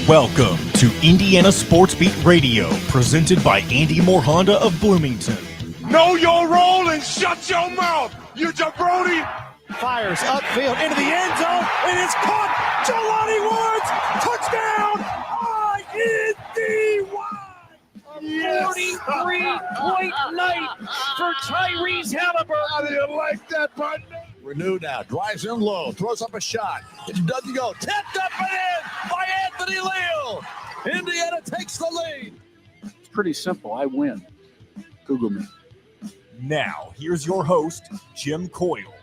Welcome to Indiana Sports Beat Radio, presented by Andy Moore Honda of Bloomington. Know your role and shut your mouth, you jabroni! Fires upfield into the end zone, and it's caught! Jelani Woods! Touchdown! INDY! 43-point night for Tyrese Halliburton. How do you like that, partner? Renew now, drives in low, throws up a shot. It doesn't go. Tipped up and in by Anthony Leal. Indiana takes the lead. It's pretty simple. I win. Google me. Now, here's your host, Jim Coyle.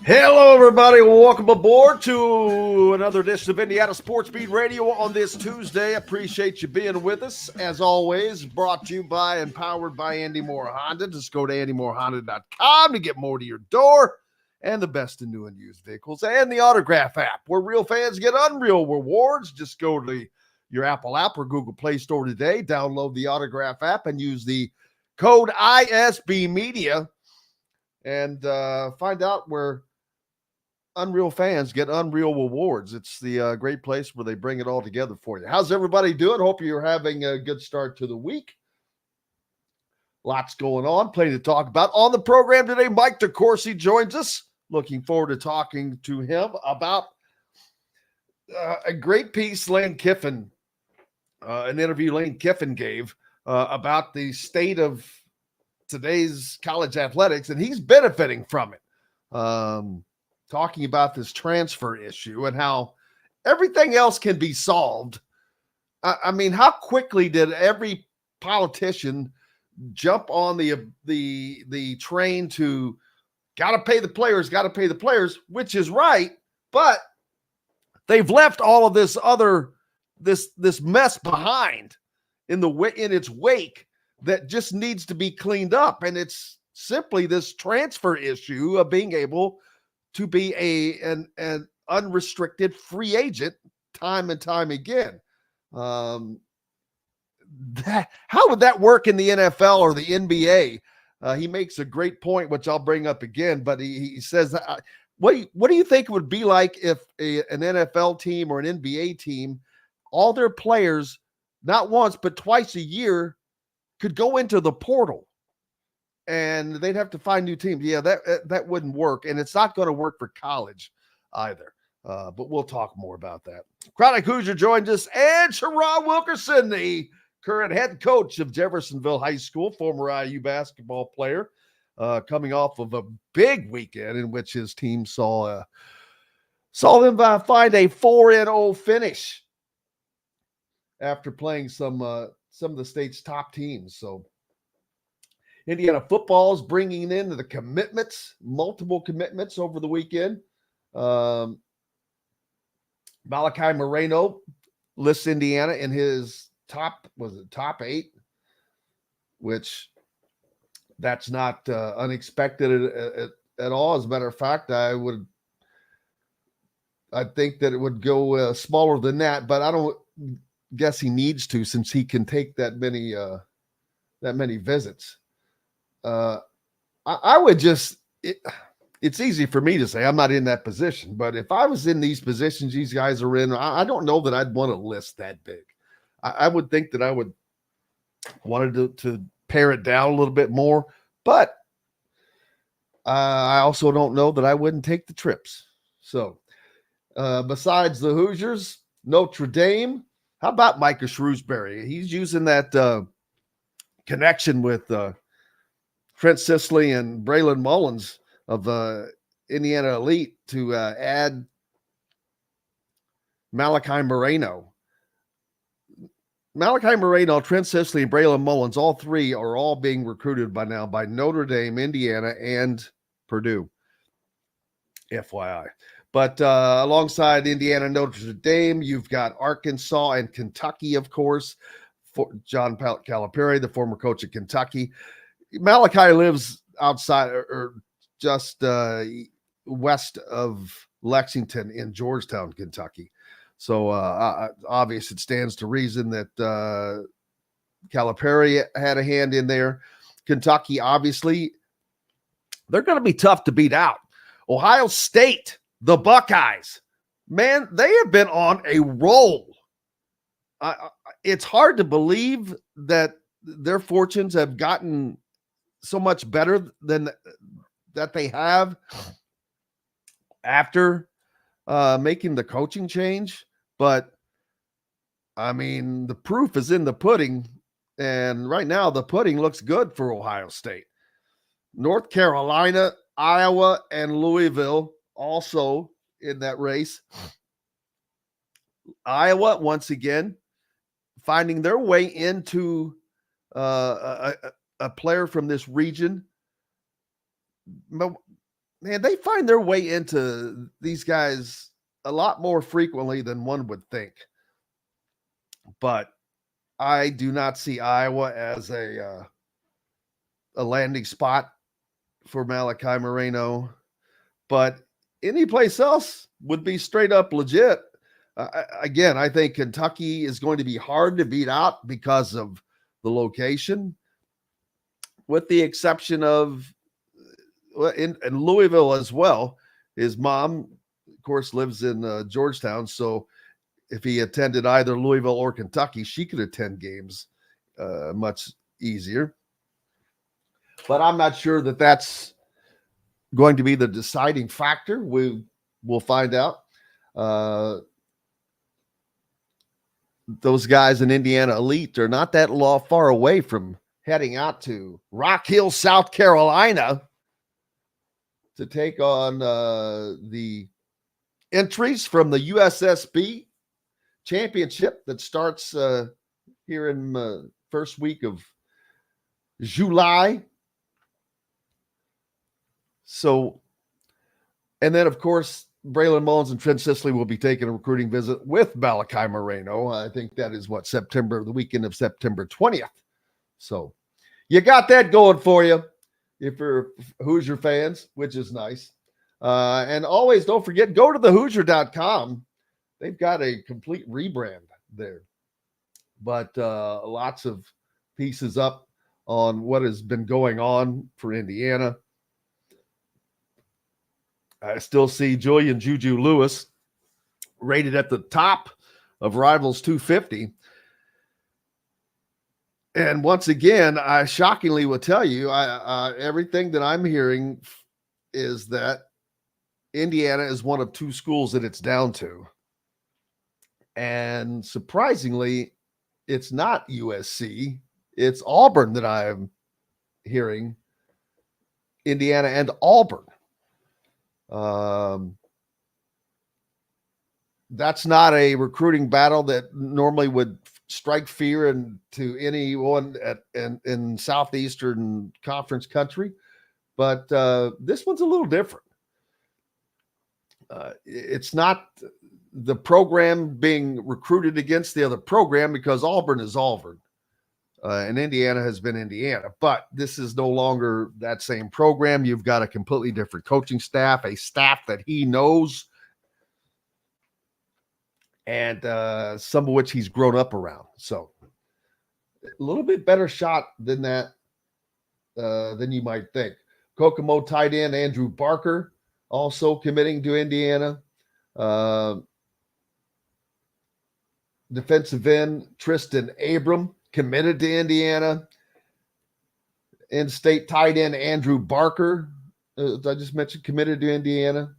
Hello, everybody. Welcome aboard to another edition of Indiana Sports Beat Radio on this Tuesday. Appreciate you being with us. As always, brought to you by and powered by Andy Moore Honda. Just go to andymorehonda.com to get more to your door and the best in new and used vehicles and the Autograph app, where real fans get unreal rewards. Just go to your Apple app or Google Play Store today, download the Autograph app, and use the code ISB Media and find out where unreal fans get unreal rewards. It's the great place where they bring it all together for you. How's everybody doing? Hope you're having a good start to the week. Lots going on, plenty to talk about. On the program today, Mike DeCourcy joins us. Looking forward to talking to him about a great piece Lane Kiffin, an interview Lane Kiffin gave about the state of today's college athletics, and he's benefiting from it. Talking about this transfer issue and how everything else can be solved. I mean, how quickly did every politician jump on the train to got to pay the players, which is right, but they've left all of this other this mess behind in its wake that just needs to be cleaned up, and it's simply this transfer issue of being able to be an unrestricted free agent time and time again. How would that work in the NFL or the NBA? He makes a great point, which I'll bring up again, but he says, what do you think it would be like if an NFL team or an NBA team, all their players, not once, but twice a year, could go into the portal? And they'd have to find new teams. Yeah, that wouldn't work. And it's not going to work for college either. But we'll talk more about that. Chronic Hoosier joins us, and Shiron Wilkerson, the current head coach of Jeffersonville High School, former IU basketball player, coming off of a big weekend in which his team saw them find a 4-0 finish after playing some of the state's top teams. So Indiana football is bringing in the commitments, multiple commitments over the weekend. Malachi Moreno lists Indiana in his top 8, which that's not unexpected at all. As a matter of fact, I think that it would go smaller than that, but I don't guess he needs to, since he can take that many visits. I would just, it's easy for me to say, I'm not in that position, but if I was in these positions these guys are in, I don't know that I'd want to list that big. I would think that I would wanted to pare it down a little bit more, but I also don't know that I wouldn't take the trips. So besides the Hoosiers, Notre Dame, how about Micah Shrewsbury? He's using that connection with Trent Sisley and Braylon Mullins of Indiana Elite to add Malachi Moreno. Malachi Moreno, Trent Sisley, and Braylon Mullins, all three are all being recruited by now by Notre Dame, Indiana, and Purdue, FYI. But alongside Indiana, Notre Dame, you've got Arkansas and Kentucky, of course, for John Calipari, the former coach of Kentucky. Malachi lives outside or just west of Lexington in Georgetown, Kentucky. So obvious, it stands to reason that Calipari had a hand in there. Kentucky, obviously, they're going to be tough to beat out. Ohio State, the Buckeyes, Man, they have been on a roll. It's hard to believe that their fortunes have gotten so much better than that they have after making the coaching change. But, I mean, the proof is in the pudding. And right now, the pudding looks good for Ohio State. North Carolina, Iowa, and Louisville also in that race. Iowa, once again, finding their way into a player from this region. Man, they find their way into these guys a lot more frequently than one would think. But I do not see Iowa as a landing spot for Malachi Moreno. But any place else would be straight up legit. Again, I think Kentucky is going to be hard to beat out because of the location, with the exception of in Louisville as well. His mom, of course, lives in Georgetown, so if he attended either Louisville or Kentucky, she could attend games much easier. But I'm not sure that that's going to be the deciding factor. We'll find out. Those guys in Indiana Elite are not that far away from heading out to Rock Hill, South Carolina to take on the entries from the USSB championship that starts here in the first week of July. So, and then, of course, Braylon Mullins and Trent Sisley will be taking a recruiting visit with Malachi Moreno. I think that is the weekend of September 20th. So you got that going for you if you're Hoosier fans, which is nice. And always don't forget, go to thehoosier.com. They've got a complete rebrand there. But lots of pieces up on what has been going on for Indiana. I still see Julian Juju Lewis rated at the top of Rivals 250. And once again, I shockingly will tell you, everything that I'm hearing is that Indiana is one of two schools that it's down to. And surprisingly, it's not USC. It's Auburn that I'm hearing. Indiana and Auburn. That's not a recruiting battle that normally would strike fear into anyone in Southeastern Conference country, but this one's a little different. It's not the program being recruited against the other program, because Auburn is Auburn and Indiana has been Indiana, but this is no longer that same program. You've got a completely different coaching staff, a staff that he knows, and some of which he's grown up around. So a little bit better shot than that, than you might think. Kokomo tight end Andrew Barker also committing to Indiana. Defensive end Tristan Abram committed to Indiana. In-state tight end Andrew Barker, I just mentioned, committed to Indiana.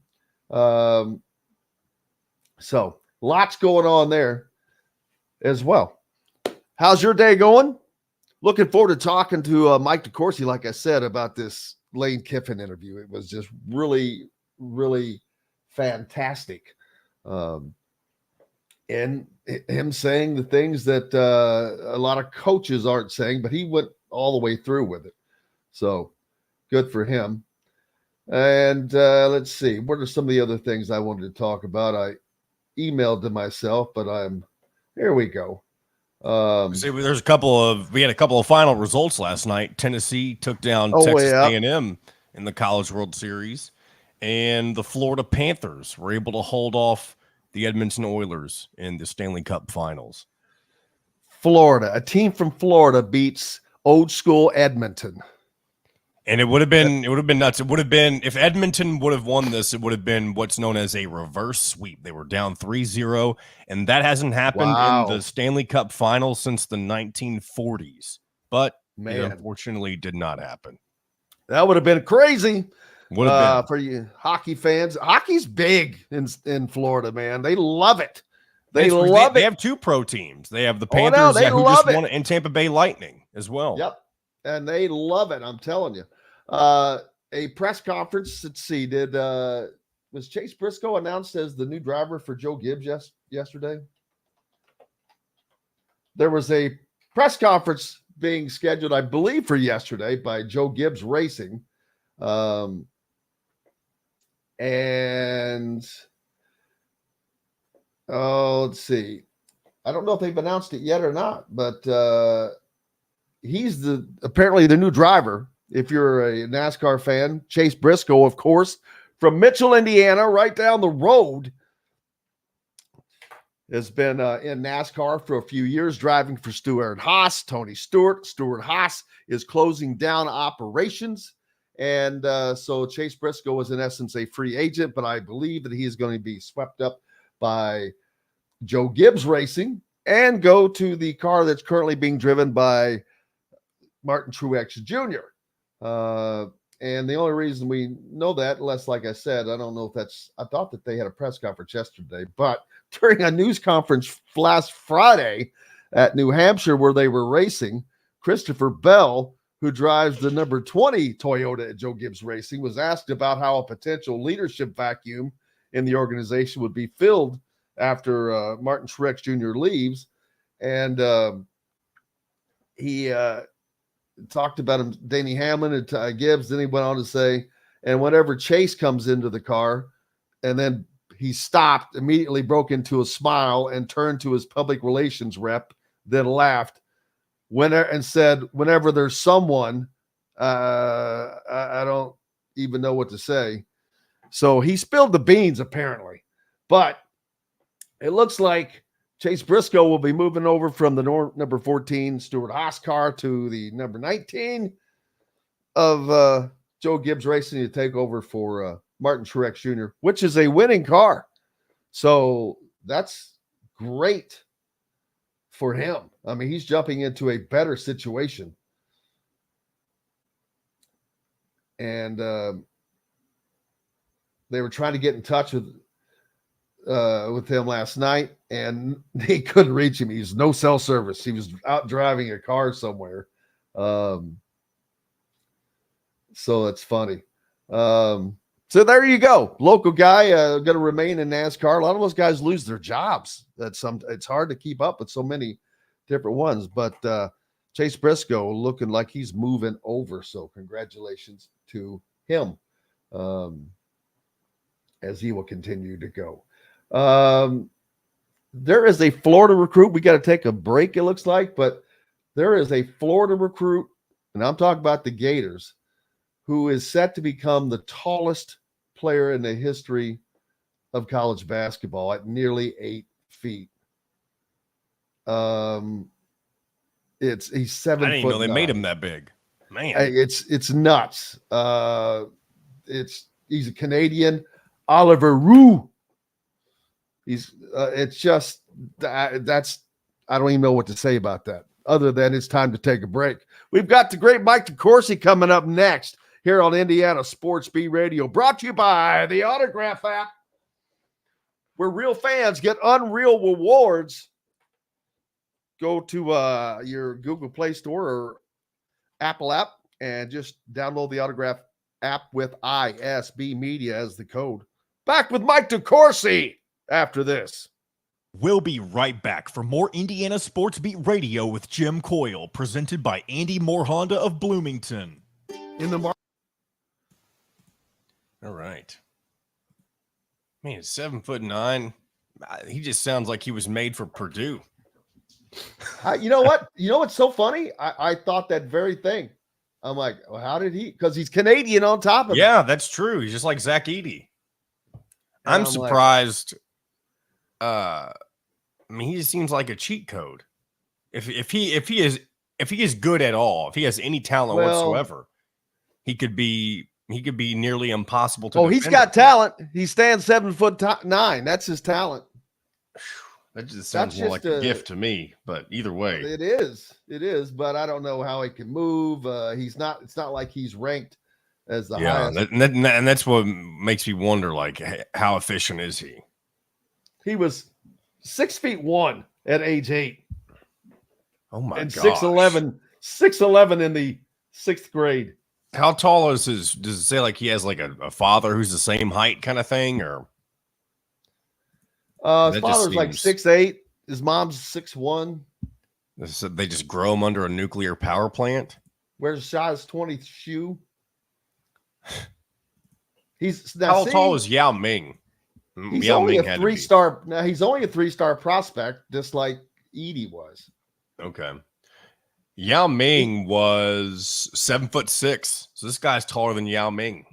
So lots going on there as well. How's your day going? Looking forward to talking to Mike DeCourcy, like I said, about this Lane Kiffin interview. It was just really, really fantastic. And him saying the things that a lot of coaches aren't saying, but he went all the way through with it. So good for him. And let's see, what are some of the other things I wanted to talk about? I emailed to myself, but here we go. We had a couple of final results last night. Tennessee took down Texas A&M in the College World Series, and the Florida Panthers were able to hold off the Edmonton Oilers in the Stanley Cup Finals. Florida, a team from Florida beats old school Edmonton. And it would have been nuts. It would have been, if Edmonton would have won this, it would have been what's known as a reverse sweep. They were down 3-0, and that hasn't happened in the Stanley Cup Finals since the 1940s. But it unfortunately did not happen. That would have been crazy. Would have been. For you hockey fans. Hockey's big in Florida, man. They love it. They love it. They have two pro teams. They have the Panthers who just won it, and Tampa Bay Lightning as well. Yep. And they love it, I'm telling you. A press conference, let's see, was Chase Briscoe announced as the new driver for Joe Gibbs yesterday? There was a press conference being scheduled, I believe, for yesterday by Joe Gibbs Racing. And let's see. I don't know if they've announced it yet or not, but he's apparently the new driver. If you're a NASCAR fan, Chase Briscoe, of course, from Mitchell, Indiana, right down the road, has been in NASCAR for a few years, driving for Stuart Haas, Tony Stewart. Stuart Haas is closing down operations. And so Chase Briscoe is, in essence, a free agent, but I believe that he is going to be swept up by Joe Gibbs Racing and go to the car that's currently being driven by Martin Truex Jr. And the only reason we know that, unless, like I said, I don't know if I thought that they had a press conference yesterday, but during a news conference last Friday at New Hampshire where they were racing, Christopher Bell, who drives the number 20 Toyota at Joe Gibbs Racing, was asked about how a potential leadership vacuum in the organization would be filled after Martin Truex Jr. leaves. And he talked about him, Danny Hamlin and Gibbs. Then he went on to say, and whenever Chase comes into the car, and then he stopped, immediately broke into a smile and turned to his public relations rep, then laughed and said, whenever there's someone, I don't even know what to say. So he spilled the beans, apparently. But it looks like Chase Briscoe will be moving over from the number 14 Stuart Haas car to the number 19 of Joe Gibbs Racing to take over for Martin Truex Jr., which is a winning car. So that's great for him. I mean, he's jumping into a better situation. And they were trying to get in touch with him last night, and they couldn't reach him. He's no cell service. He was out driving a car somewhere. So it's funny. So there you go. Local guy going to remain in NASCAR. A lot of those guys lose their jobs. It's hard to keep up with so many different ones. But Chase Briscoe looking like he's moving over. So congratulations to him as he will continue to go. There is a Florida recruit. We got to take a break, it looks like, but there is a Florida recruit, and I'm talking about the Gators, who is set to become the tallest player in the history of college basketball at nearly 8 feet. He's 7 foot. I didn't even know they made him that big. Man, it's nuts. He's a Canadian, Oliver Roux. It's just that's I don't even know what to say about that other than it's time to take a break. We've got the great Mike DeCourcy coming up next here on Indiana Sports Beat Radio, brought to you by the Autograph app, where real fans get unreal rewards. Go to your Google Play Store or Apple app and just download the Autograph app with ISB Media as the code. Back with Mike DeCourcy after this. We'll be right back for more Indiana Sports Beat Radio with Jim Coyle, presented by Andy Moore Honda of Bloomington. In the market. All right. Man, 7'9". He just sounds like he was made for Purdue. You know what? You know what's so funny? I thought that very thing. I'm like, well, how did he? Because he's Canadian on top of it. Yeah, that's true. He's just like Zach Edey. I'm surprised. I mean, he just seems like a cheat code. If he is good at all, if he has any talent whatsoever, he could be nearly impossible to. Oh, he's got talent. He stands 7'9". That's his talent. That just sounds more like a gift to me. But either way, it is. But I don't know how he can move. He's not. It's not like he's ranked as the highest. And that's what makes me wonder, like, how efficient is he? He was 6'1" at age 8. Oh my god! 6'11" in the 6th grade. How tall is his? Does it say like he has like a father who's the same height kind of thing, or? His father's like 6'8". His mom's 6'1". They just grow him under a nuclear power plant. Wears a size 20 shoe. How tall is Yao Ming? He's only a 3-star. Now he's only a 3-star prospect, just like Edey was. Okay. Yao Ming was 7'6". So this guy's taller than Yao Ming.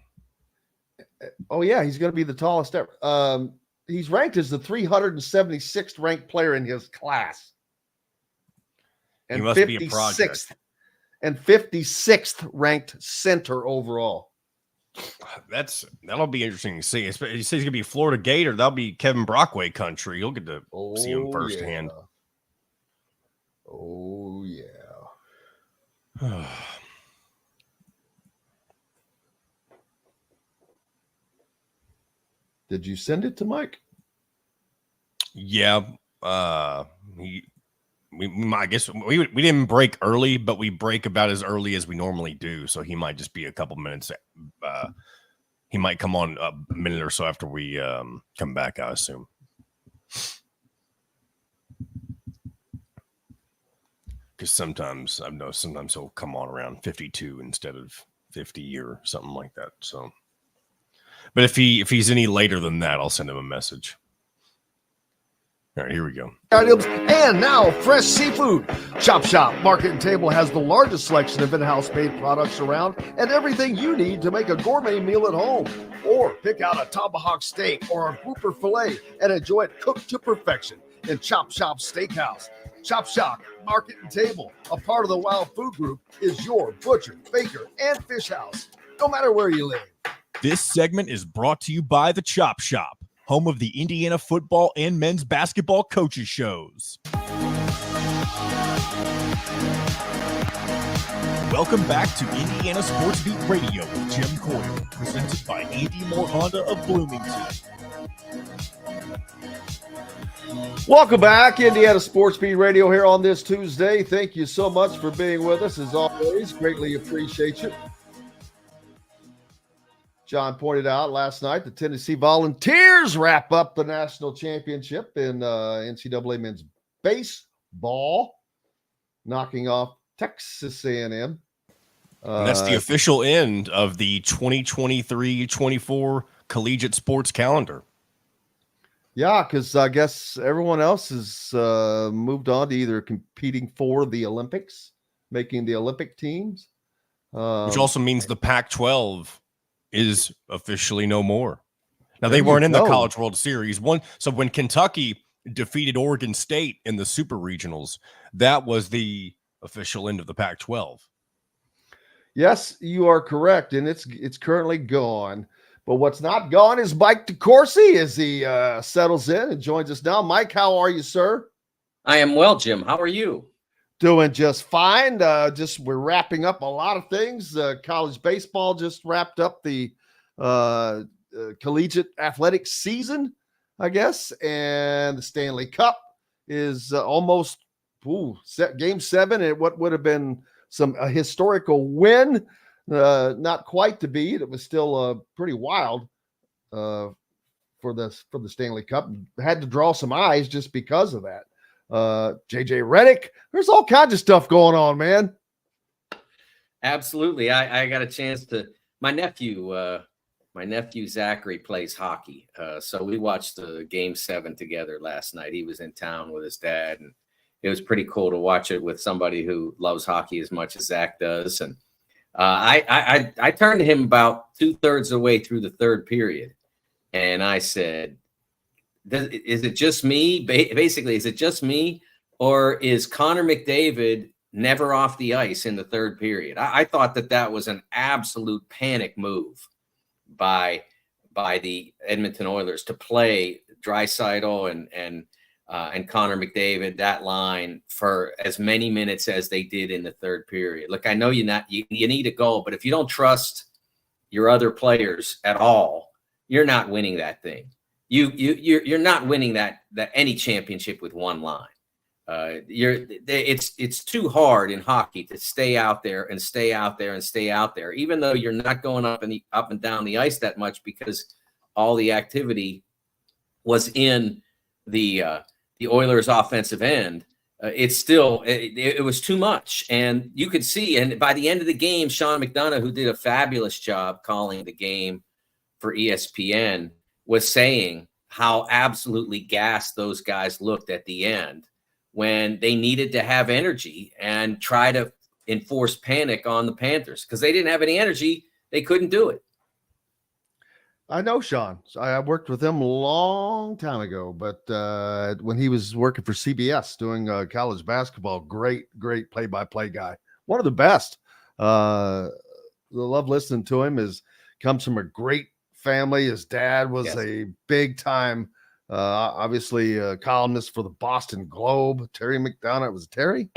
Oh yeah, he's going to be the tallest ever. He's ranked as the 376th ranked player in his class. And he must be a project. And 56th ranked center overall. That'll be interesting to see. He says he's gonna be a Florida Gator. That'll be Kevin Brockway country. You'll get to see him firsthand. Yeah. Oh yeah. Did you send it to Mike? Yeah. I guess we didn't break early, but we break about as early as we normally do. So he might just be a couple minutes. He might come on a minute or so after we come back, I assume. Because sometimes I've noticed he'll come on around 52 instead of 50 or something like that. So, but if he's any later than that, I'll send him a message. All right, here we go. Items and now fresh seafood. Chop Shop Market and Table has the largest selection of in-house made products around and everything you need to make a gourmet meal at home. Or pick out a tomahawk steak or a grouper filet and enjoy it cooked to perfection in Chop Shop Steakhouse. Chop Shop Market and Table, a part of the Wild Food Group, is your butcher, baker, and fish house, no matter where you live. This segment is brought to you by the Chop Shop, home of the Indiana football and men's basketball coaches shows. Welcome back to Indiana Sports Beat Radio with Jim Coyle, presented by Andy Moore Honda of Bloomington. Welcome back, Indiana Sports Beat Radio here on this Tuesday. Thank you so much for being with us, as always. Greatly appreciate you. John pointed out last night the Tennessee Volunteers wrap up the national championship in NCAA men's baseball, knocking off Texas A&M. And that's the official end of the 2023-24 collegiate sports calendar. Yeah, because I guess everyone else has moved on to either competing for the Olympics, making the Olympic teams. Which also means the Pac-12 is officially no more. Now, they weren't in the College World Series. So when Kentucky defeated Oregon State in the Super Regionals, that was the official end of the Pac-12. Yes, you are correct, and it's currently gone. But what's not gone is Mike DeCourcy as he settles in and joins us now. Mike, how are you, sir? I am well, Jim. How are you? Doing just fine. We're wrapping up a lot of things. College baseball just wrapped up the collegiate athletics season, I guess, and the Stanley Cup is almost Game 7 at what would have been a historical win. Not quite to beat. It was still pretty wild for the Stanley Cup. Had to draw some eyes just because of that. JJ Redick, there's all kinds of stuff going on, man. Absolutely. I got a chance to. My nephew Zachary plays hockey, so we watched the Game 7 together last night. He was in town with his dad, and it was pretty cool to watch it with somebody who loves hockey as much as Zach does. And I turned to him about 2/3 of the way through the third period, and I said, is it just me? Basically, is it just me, or is Connor McDavid never off the ice in the third period. I thought that was an absolute panic move by the Edmonton Oilers to play Draisaitl and Connor McDavid, that line, for as many minutes as they did in the third period. Look, I know you need a goal, but if you don't trust your other players at all, you're not winning that thing. You're not winning that any championship with one line. It's too hard in hockey to stay out there and stay out there and stay out there, even though you're not going up and down the ice that much because all the activity was in the Oilers' offensive end. It's still it was too much, and you could see. And by the end of the game, Sean McDonough, who did a fabulous job calling the game for ESPN, was saying how absolutely gassed those guys looked at the end when they needed to have energy and try to enforce panic on the Panthers because they didn't have any energy. They couldn't do it. I know Sean. I worked with him a long time ago, but when he was working for CBS doing college basketball, great play-by-play guy. One of the best. Love listening to him. Comes from a great family. His dad was a big-time, obviously, columnist for the Boston Globe. Terry McDonough. Was it Terry?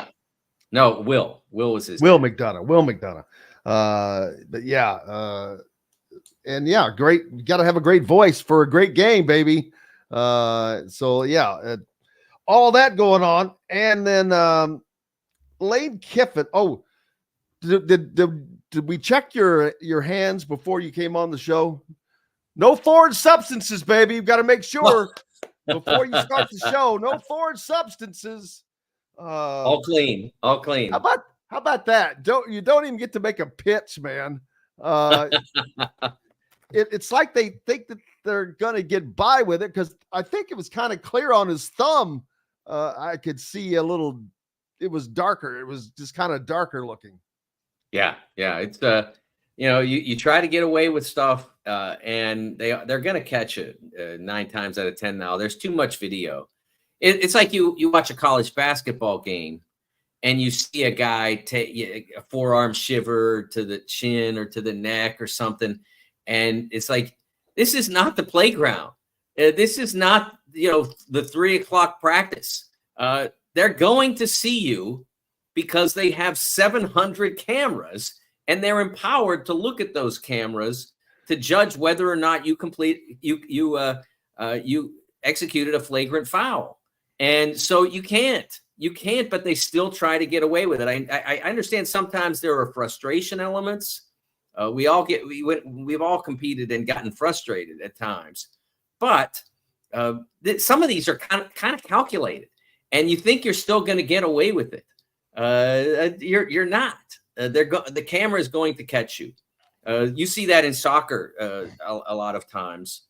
No, Will. Will was his Will name. McDonough. But yeah, and yeah, great. You got to have a great voice for a great game, baby. So yeah, all that going on, and then Lane Kiffin. Oh, did we check your hands before you came on the show? No foreign substances, baby. You've got to make sure before you start the show. No foreign substances. All clean. How about that? You don't even get to make a pitch, man. It's like they think that they're gonna get by with it because I think it was kind of clear on his thumb. I could see a little. It was darker. It was just kind of darker looking. Yeah. It's you try to get away with stuff, and they're gonna catch it 9 times out of 10. Now there's too much video. It's like you watch a college basketball game, and you see a guy take a forearm shiver to the chin or to the neck or something. And it's like, this is not the playground. This is not, the 3 o'clock practice. They're going to see you because they have 700 cameras and they're empowered to look at those cameras to judge whether or not you executed a flagrant foul. And so you can't, but they still try to get away with it. I understand sometimes there are frustration elements. We've all competed and gotten frustrated at times, but some of these are kind of calculated, and you think you're still going to get away with it. You're not. The camera is going to catch you. You see that in soccer a lot of times.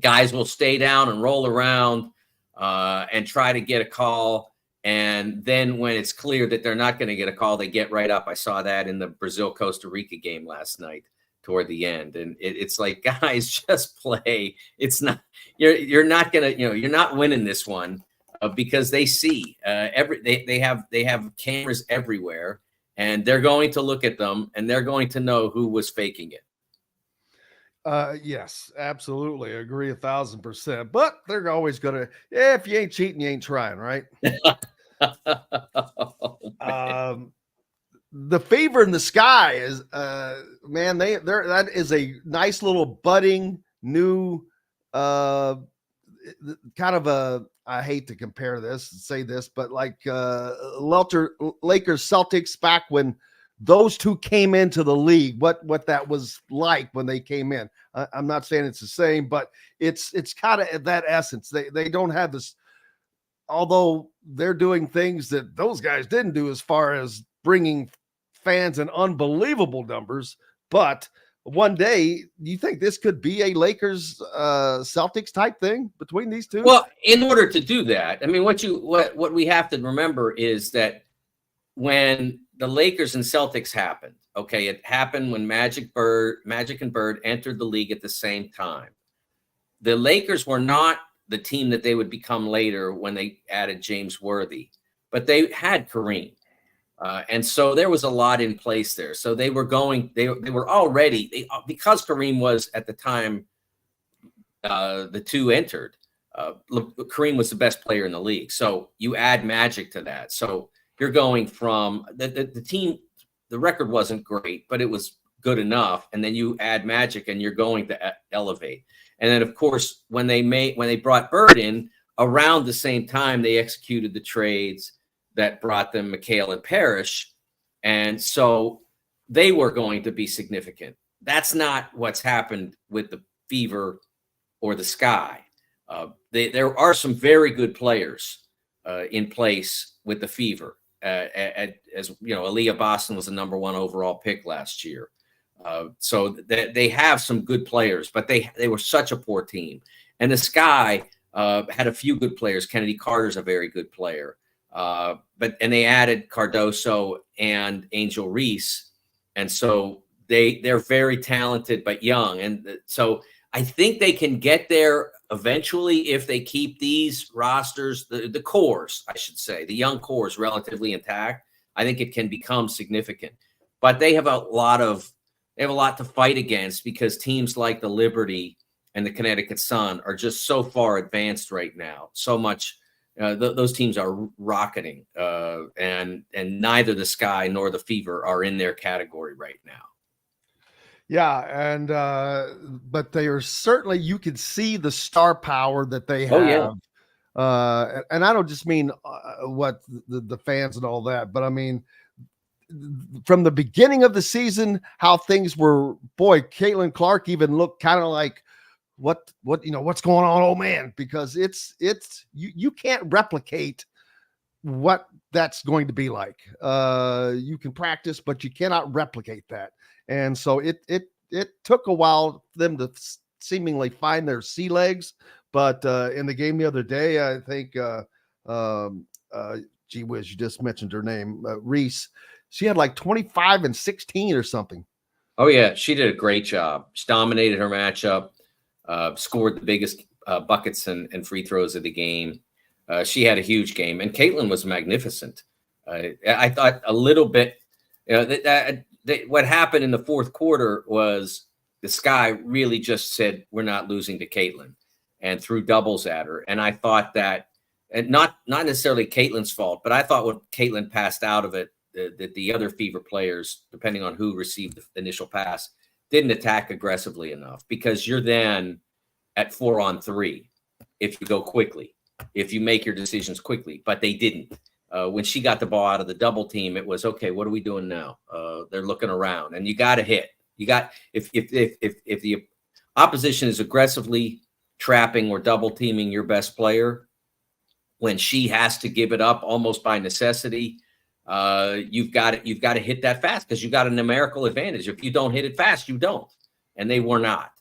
Guys will stay down and roll around and try to get a call. And then when it's clear that they're not going to get a call, they get right up. I saw that in the Brazil-Costa Rica game last night toward the end. And it's like, guys, just play. It's not, you're not going to, you're not winning this one because they see they have cameras everywhere, and they're going to look at them and they're going to know who was faking it. Yes, absolutely. I agree 1,000%, but they're always going to, if you ain't cheating, you ain't trying, right? The Fever in the Sky is man, that is a nice little budding new kind of a, I hate to compare this and say this, but like Lakers Celtics back when those two came into the league, what that was like when they came in. I'm not saying it's the same, but it's kind of that essence. They don't have this, although they're doing things that those guys didn't do as far as bringing fans in unbelievable numbers. But one day, do you think this could be a Lakers Celtics type thing between these two? Well, in order to do that, I mean, what we have to remember is that when the Lakers and Celtics happened, okay, it happened when Magic and Bird entered the league at the same time. The Lakers were not the team that they would become later when they added James Worthy, but they had Kareem. And so there was a lot in place there. So they were already, because Kareem was at the time the two entered, Kareem was the best player in the league. So you add Magic to that. So you're going from the team, the record wasn't great, but it was good enough. And then you add Magic and you're going to elevate. And then, of course, when they brought Bird in around the same time, they executed the trades that brought them McHale and Parrish. And so they were going to be significant. That's not what's happened with the Fever or the Sky. There are some very good players in place with the Fever. As you know, Aaliyah Boston was the #1 overall pick last year. So they have some good players, but they were such a poor team. And the Sky had a few good players. Kennedy Carter's a very good player. But they added Cardoso and Angel Reese. And so they're very talented, but young. And so I think they can get there eventually if they keep these rosters, the cores, I should say, the young cores relatively intact. I think it can become significant, but they have a lot to fight against because teams like the Liberty and the Connecticut Sun are just so far advanced right now. So much. Those teams are rocketing, and neither the Sky nor the Fever are in their category right now. Yeah, and but they are certainly, you can see the star power that they have. Oh, yeah. And I don't just mean what the fans and all that, but I mean from the beginning of the season, how things were. Boy, Caitlin Clark even looked kind of like, what what's going on, old man, because it's you can't replicate what that's going to be like. You can practice, but you cannot replicate that. And so it took a while for them to seemingly find their sea legs, but in the game the other day, I think gee whiz, you just mentioned her name, Reese. She had like 25 and 16 or something. Oh yeah, she did a great job. She dominated her matchup. Scored the biggest buckets and free throws of the game. She had a huge game, and Caitlin was magnificent. I thought a little bit, what happened in the fourth quarter was the Sky really just said, we're not losing to Caitlin, and threw doubles at her. And I thought that, and not necessarily Caitlin's fault, but I thought when Caitlin passed out of it, that the other Fever players, depending on who received the initial pass, didn't attack aggressively enough, because you're then at 4-on-3 if you go quickly, if you make your decisions quickly, but they didn't. When she got the ball out of the double team, it was, okay, what are we doing now? They're looking around, and you got to hit. If the opposition is aggressively trapping or double teaming your best player, when she has to give it up almost by necessity, you've got to hit that fast, because you got a numerical advantage. If you don't hit it fast, you don't. And they were not,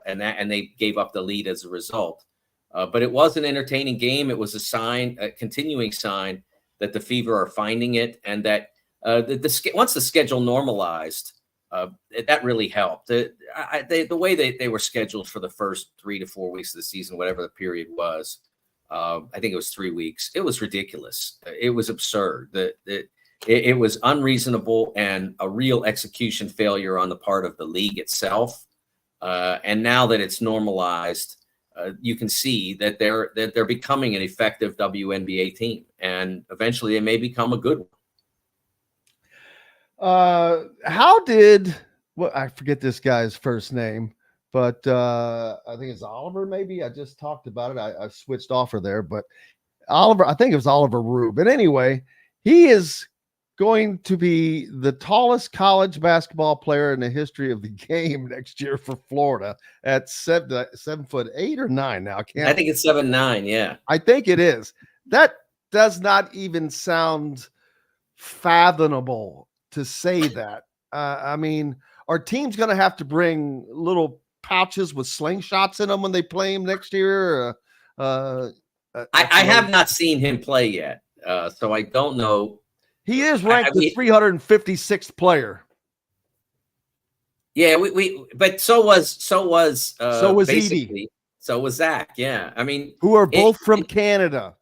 and they gave up the lead as a result. But it was an entertaining game. It was a continuing sign that the Fever are finding it, and that once the schedule normalized, that really helped. The way they were scheduled for the first 3 to 4 weeks of the season, whatever the period was, I think it was 3 weeks. It was ridiculous. It was absurd. It was unreasonable and a real execution failure on the part of the league itself. And now that it's normalized, you can see that they're becoming an effective WNBA team, and eventually they may become a good one. I forget this guy's first name, but I think it's Oliver. Maybe I just talked about it. I switched off her there, but Oliver, I think it was Oliver Rube. But anyway, he is going to be the tallest college basketball player in the history of the game next year for Florida at 7'8" or 9. Now I think it's 7'9". Yeah, I think it is. That does not even sound fathomable to say that. I mean, are teams going to have to bring little pouches with slingshots in them when they play him next year? I have not seen him play yet, so I don't know. He is ranked the 356th player. Yeah, but so was Edie. So was Zach. Yeah, I mean, who are both from Canada.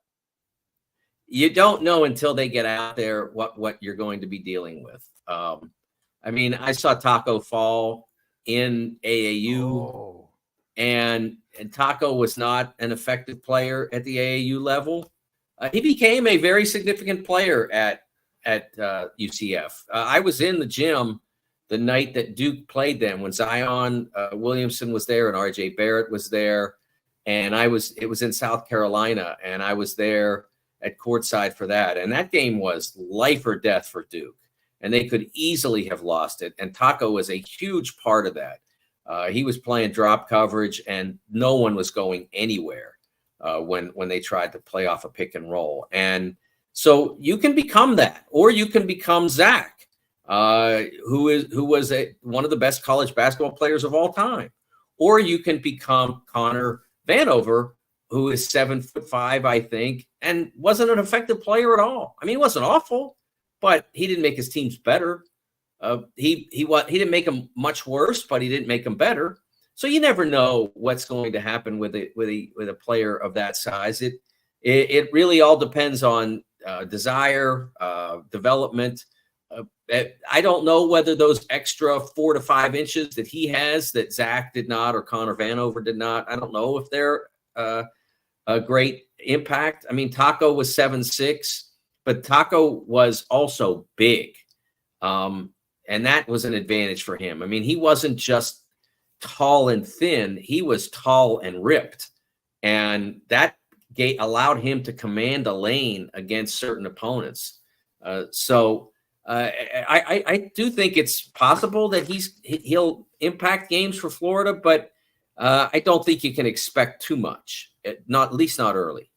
you don't know until they get out there what you're going to be dealing with. I mean, I saw Taco fall in AAU, and Taco was not an effective player at the AAU level. He became a very significant player at UCF. I was in the gym the night that Duke played them when Zion Williamson was there and RJ Barrett was there. And it was in South Carolina, and I was there at courtside for that. And that game was life or death for Duke, and they could easily have lost it. And Taco was a huge part of that. He was playing drop coverage, and no one was going anywhere when they tried to play off a pick and roll. And so you can become that, or you can become Zach, who was one of the best college basketball players of all time, or you can become Connor Vanover, who is 7'5", I think, and wasn't an effective player at all. I mean, he wasn't awful, but he didn't make his teams better. He didn't make them much worse, but he didn't make them better. So you never know what's going to happen with a player of that size. It really all depends on desire, development. I don't know whether those extra 4 to 5 inches that he has that Zach did not or Connor Vanover did not, I don't know if they're a great impact. I mean, Taco was 7'6", but Taco was also big. And that was an advantage for him. I mean, he wasn't just tall and thin. He was tall and ripped. And that allowed him to command a lane against certain opponents. I do think it's possible that he'll impact games for Florida, but I don't think you can expect too much, at least not early.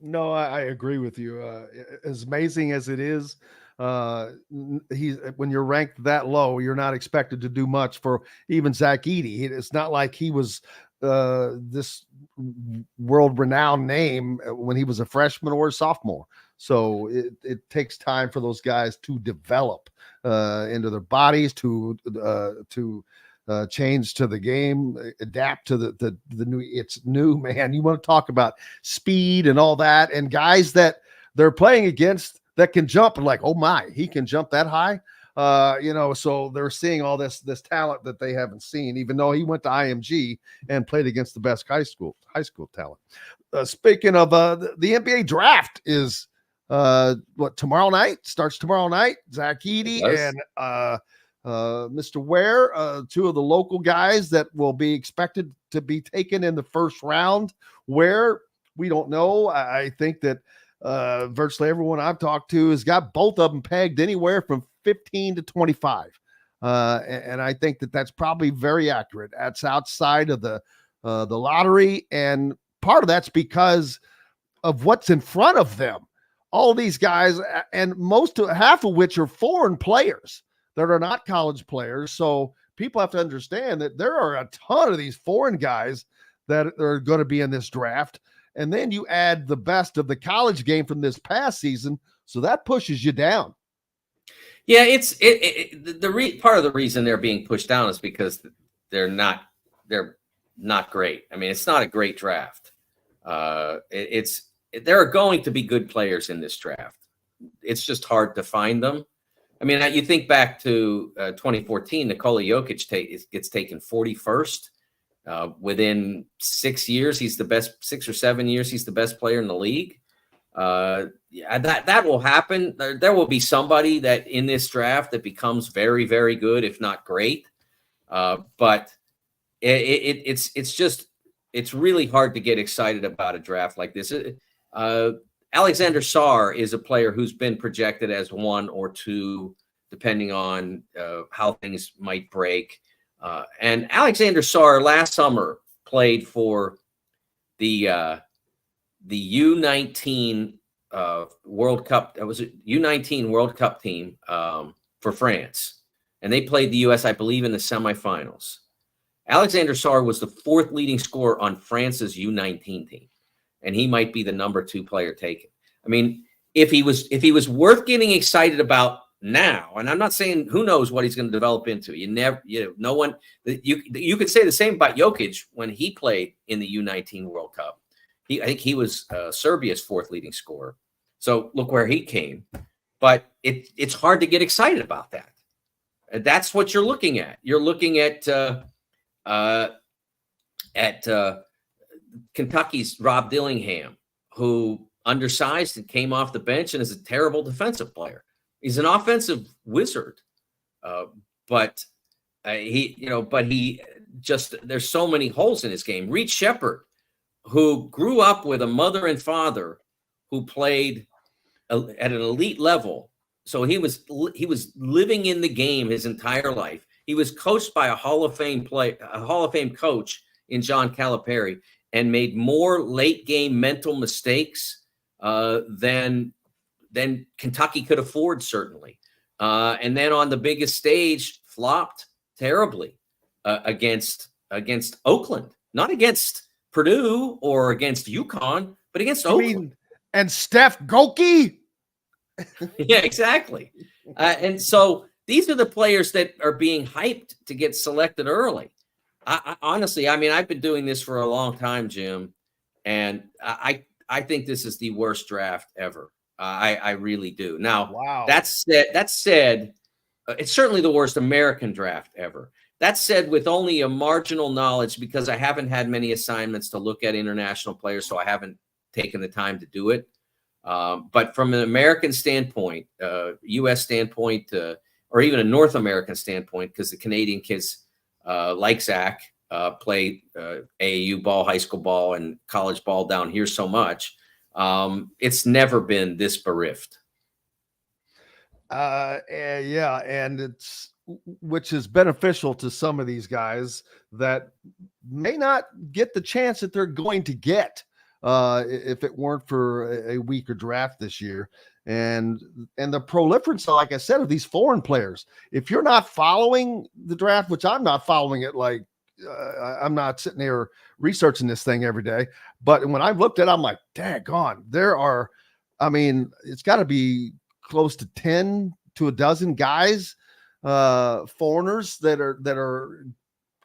No, I agree with you. As amazing as it is, when you're ranked that low, you're not expected to do much for even Zach Edey. It's not like he was this world-renowned name when he was a freshman or a sophomore. So it takes time for those guys to develop into their bodies, to change to the game, adapt to the new. It's new, man. You want to talk about speed and all that, and guys that they're playing against that can jump, and like, oh my, he can jump that high. So they're seeing all this talent that they haven't seen, even though he went to IMG and played against the best high school talent. Speaking of the NBA draft is tomorrow night, starts tomorrow night. Zach Edey and Mr. Ware, two of the local guys that will be expected to be taken in the first round. Where we don't know. I think that virtually everyone I've talked to has got both of them pegged anywhere from 15 to 25. And I think that that's probably very accurate. That's outside of the lottery. And part of that's because of what's in front of them. All these guys, and half of which are foreign players that are not college players. So people have to understand that there are a ton of these foreign guys that are going to be in this draft. And then you add the best of the college game from this past season. So that pushes you down. Yeah, part of the reason they're being pushed down is because they're not great. I mean, it's not a great draft. There are going to be good players in this draft. It's just hard to find them. I mean, you think back to 2014, Nikola Jokic gets taken 41st. Within 6 years, he's the best. 6 or 7 years, he's the best player in the league. That will happen. There will be somebody that in this draft that becomes very, very good, if not great. But it's really hard to get excited about a draft like this. Alexander Sarr is a player who's been projected as 1 or 2, depending on how things might break. And Alexander Sarr last summer played for the U19 World Cup. That was a U19 World Cup team for France, and they played the U.S., I believe, in the semifinals. Alexander Sarr was the 4th leading scorer on France's U19 team, and he might be the number 2 player taken. I mean, if he was worth getting excited about now, and I'm not saying who knows what he's going to develop into. No one. You could say the same about Jokic when he played in the U19 World Cup. I think he was Serbia's 4th leading scorer. So look where he came. But it's hard to get excited about that. That's what you're looking at. You're looking at Kentucky's Rob Dillingham, who undersized and came off the bench and is a terrible defensive player. He's an offensive wizard, but he just, there's so many holes in his game. Reed Shepherd, who grew up with a mother and father who played at an elite level. So he was living in the game his entire life. He was coached by a Hall of Fame coach in John Calipari, and made more late game mental mistakes than Kentucky could afford, certainly. And then on the biggest stage, flopped terribly against Oakland, not against Purdue or against UConn, but against Oakland. And Steph Goki? Yeah, exactly. And so these are the players that are being hyped to get selected early. I honestly, I mean, I've been doing this for a long time, Jim, and I think this is the worst draft ever. I really do. Now, wow. That said, it's certainly the worst American draft ever. That said, with only a marginal knowledge, because I haven't had many assignments to look at international players, so I haven't taken the time to do it. But from an American standpoint, U.S. standpoint, or even a North American standpoint, because the Canadian kids like Zach play AAU ball, high school ball, and college ball down here so much, it's never been this bereft. Yeah, and which is beneficial to some of these guys that may not get the chance that they're going to get if it weren't for a weaker draft this year. And the proliferance, like I said, of these foreign players. If you're not following the draft, which I'm not following it, like I'm not sitting there researching this thing every day, but when I've looked at it, I'm like, daggone, there are, I mean, it's got to be close to 10 to a dozen guys, foreigners that are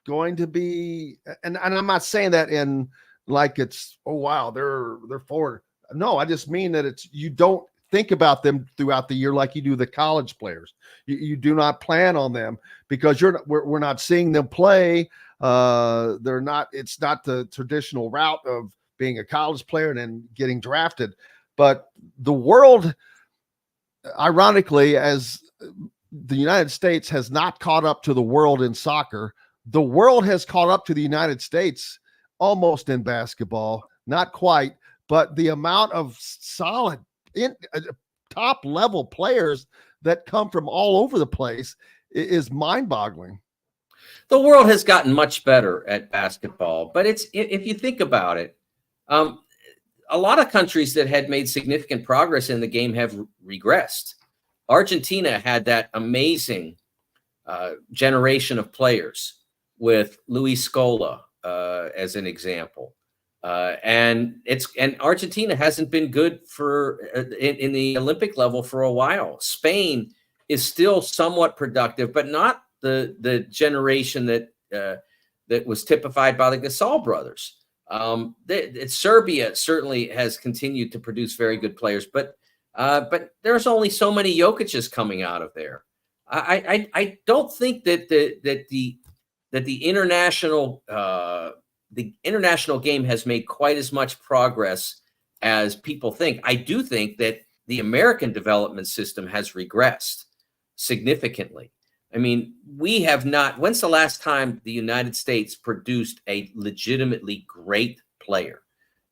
going to be, and I'm not saying that in like it's, oh wow, they're foreign. No, I just mean that you don't think about them throughout the year like you do the college players. You do not plan on them because we're not seeing them play. It's not the traditional route of being a college player and then getting drafted. But the world, ironically, as the United States has not caught up to the world in soccer, the world has caught up to the United States almost in basketball, not quite, but the amount of solid top level players that come from all over the place is mind-boggling. The world has gotten much better at basketball, but if you think about it, a lot of countries that had made significant progress in the game have regressed. Argentina had that amazing generation of players with Luis Scola as an example. And Argentina hasn't been good in the Olympic level for a while. Spain is still somewhat productive, but not the generation that was typified by the Gasol brothers. Serbia certainly has continued to produce very good players, but there's only so many Jokic's coming out of there. I don't think that the international game has made quite as much progress as people think. I do think that the American development system has regressed significantly. I mean, we have not. When's the last time the United States produced a legitimately great player?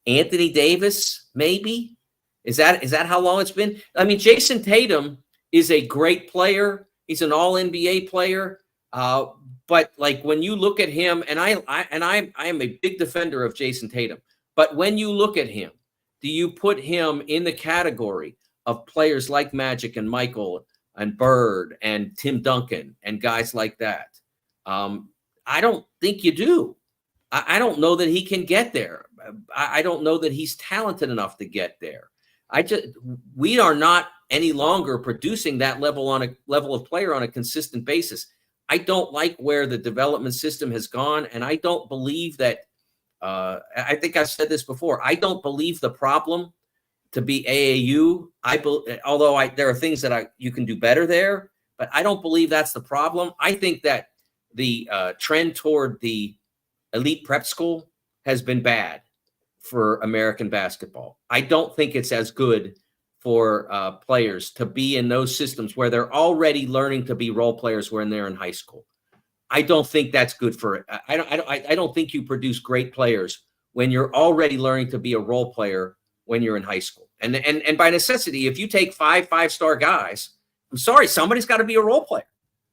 Anthony Davis, maybe? Is that how long it's been? I mean, Jason Tatum is a great player. He's an all-NBA player. But like when you look at him, and I am a big defender of Jason Tatum, but when you look at him, do you put him in the category of players like Magic and Michael and Bird and Tim Duncan and guys like that? I don't think you do. I don't know that he can get there. I don't know that he's talented enough to get there. We are not any longer producing that level of player on a consistent basis. I don't like where the development system has gone, and I don't believe that. I think I've said this before. I don't believe the problem to be AAU. Although there are things that you can do better there, but I don't believe that's the problem. I think that the trend toward the elite prep school has been bad for American basketball. I don't think it's as good for players to be in those systems where they're already learning to be role players when they're in high school. I don't think that's good for. I don't think you produce great players when you're already learning to be a role player when you're in high school. And by necessity, if you take 5-star guys, I'm sorry, somebody's got to be a role player.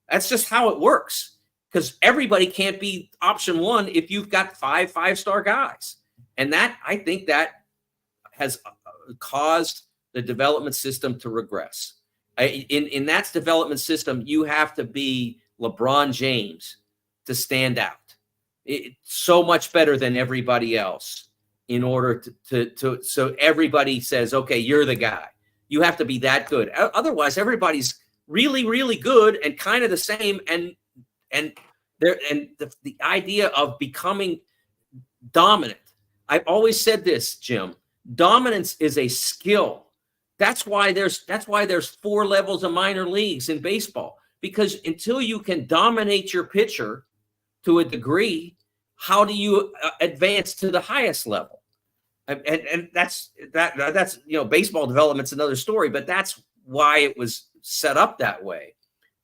That's just how it works, because everybody can't be option one if you've got 5-star guys. And that, I think that has caused the development system to regress. In that development system, you have to be LeBron James to stand out. It's so much better than everybody else in order to so everybody says, okay, you're the guy. You have to be that good. Otherwise, everybody's really, really good and kind of the same. And the idea of becoming dominant. I've always said this, Jim. Dominance is a skill. That's why there's 4 levels of minor leagues in baseball, because until you can dominate your pitcher to a degree, how do you advance to the highest level? And that's baseball development's another story, but that's why it was set up that way.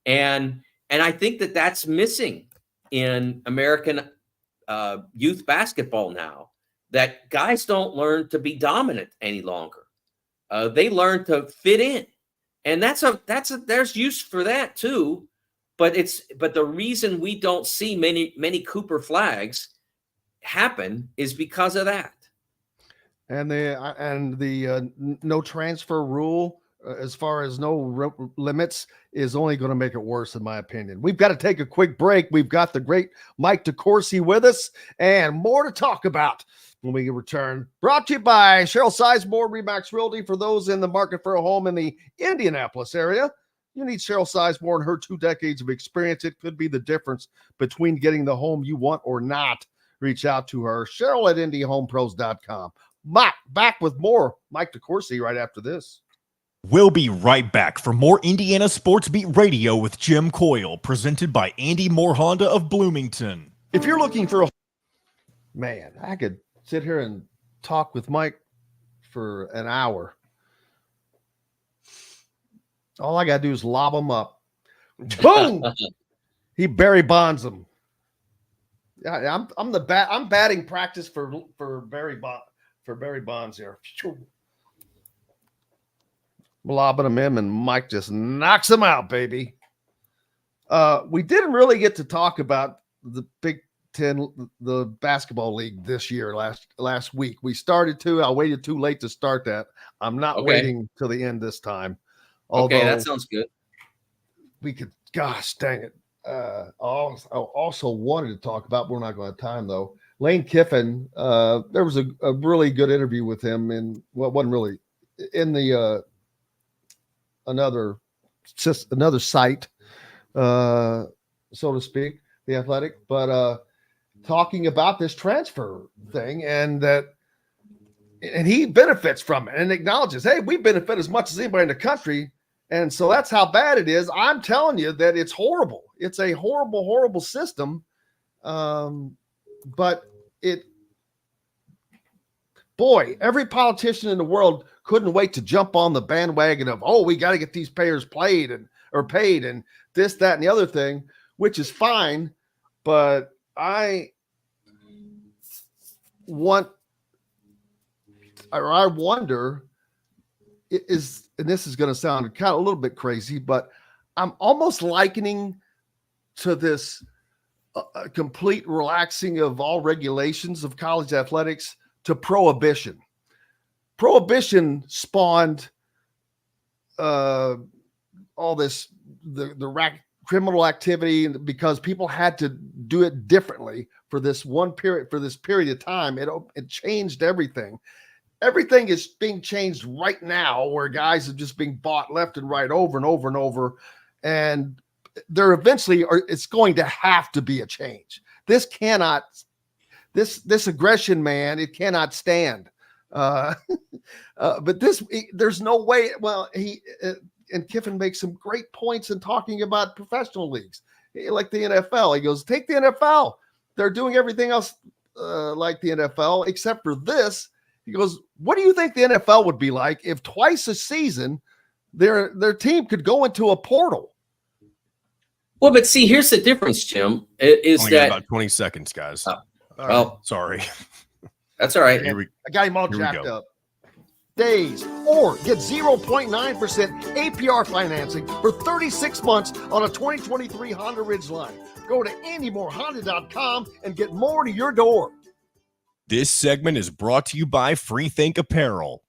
And I think that that's missing in American youth basketball now, that guys don't learn to be dominant any longer. They learn to fit in, and there's use for that too. But the reason we don't see many Cooper flags happen is because of that. And the no transfer rule, as far as no limits, is only going to make it worse, in my opinion. We've got to take a quick break. We've got the great Mike DeCourcy with us, and more to talk about when we return. Brought to you by Cheryl Sizemore, Remax Realty. For those in the market for a home in the Indianapolis area, you need Cheryl Sizemore and her 2 decades of experience. It could be the difference between getting the home you want or not. Reach out to her, Cheryl at IndyHomePros.com. Back with more Mike DeCourcy right after this. We'll be right back for more Indiana Sports Beat Radio with Jim Coyle, presented by Andy Moore Honda of Bloomington. If you're looking for man, I could sit here and talk with Mike for an hour. All I got to do is lob him up. Boom! He Barry Bonds him. Yeah, I'm batting practice for Barry Bonds here. Lobbing him in, and Mike just knocks him out, baby. We didn't really get to talk about the Big Ten, the basketball league this year, last week. We started to. I waited too late to start that. I'm not waiting till the end this time. Although okay, that sounds good. We could, gosh dang it. I also wanted to talk about, we're not going to have time though, Lane Kiffin. There was a really good interview with him in, well, it wasn't really in the another site, so to speak, The Athletic, but talking about this transfer thing, and he benefits from it and acknowledges, hey, we benefit as much as anybody in the country. And so that's how bad it is. I'm telling you that it's horrible. It's a horrible, horrible system. But every politician in the world couldn't wait to jump on the bandwagon of, oh, we got to get these players paid and this, that, and the other thing, which is fine. But I wonder, and this is going to sound kind of a little bit crazy, but I'm almost likening to this complete relaxing of all regulations of college athletics to prohibition. Prohibition spawned all this, the criminal activity, because people had to do it differently for this period of time. It changed everything. Everything is being changed right now, where guys are just being bought left and right over and over and over. And there eventually it's going to have to be a change. This aggression, man, it cannot stand. But there's no way. Well, and Kiffin makes some great points in talking about professional leagues, like the NFL. He goes, take the NFL. They're doing everything else like the NFL, except for this. He goes, what do you think the NFL would be like if twice a season their team could go into a portal? Well, but see, here's the difference, Jim. Is only that about 20 seconds, guys? Well, sorry. That's all right. I got him all jacked up. Days or get 0.9% APR financing for 36 months on a 2023 Honda Ridgeline. Go to AndyMooreHonda.com and get more to your door. This segment is brought to you by Freethink Apparel.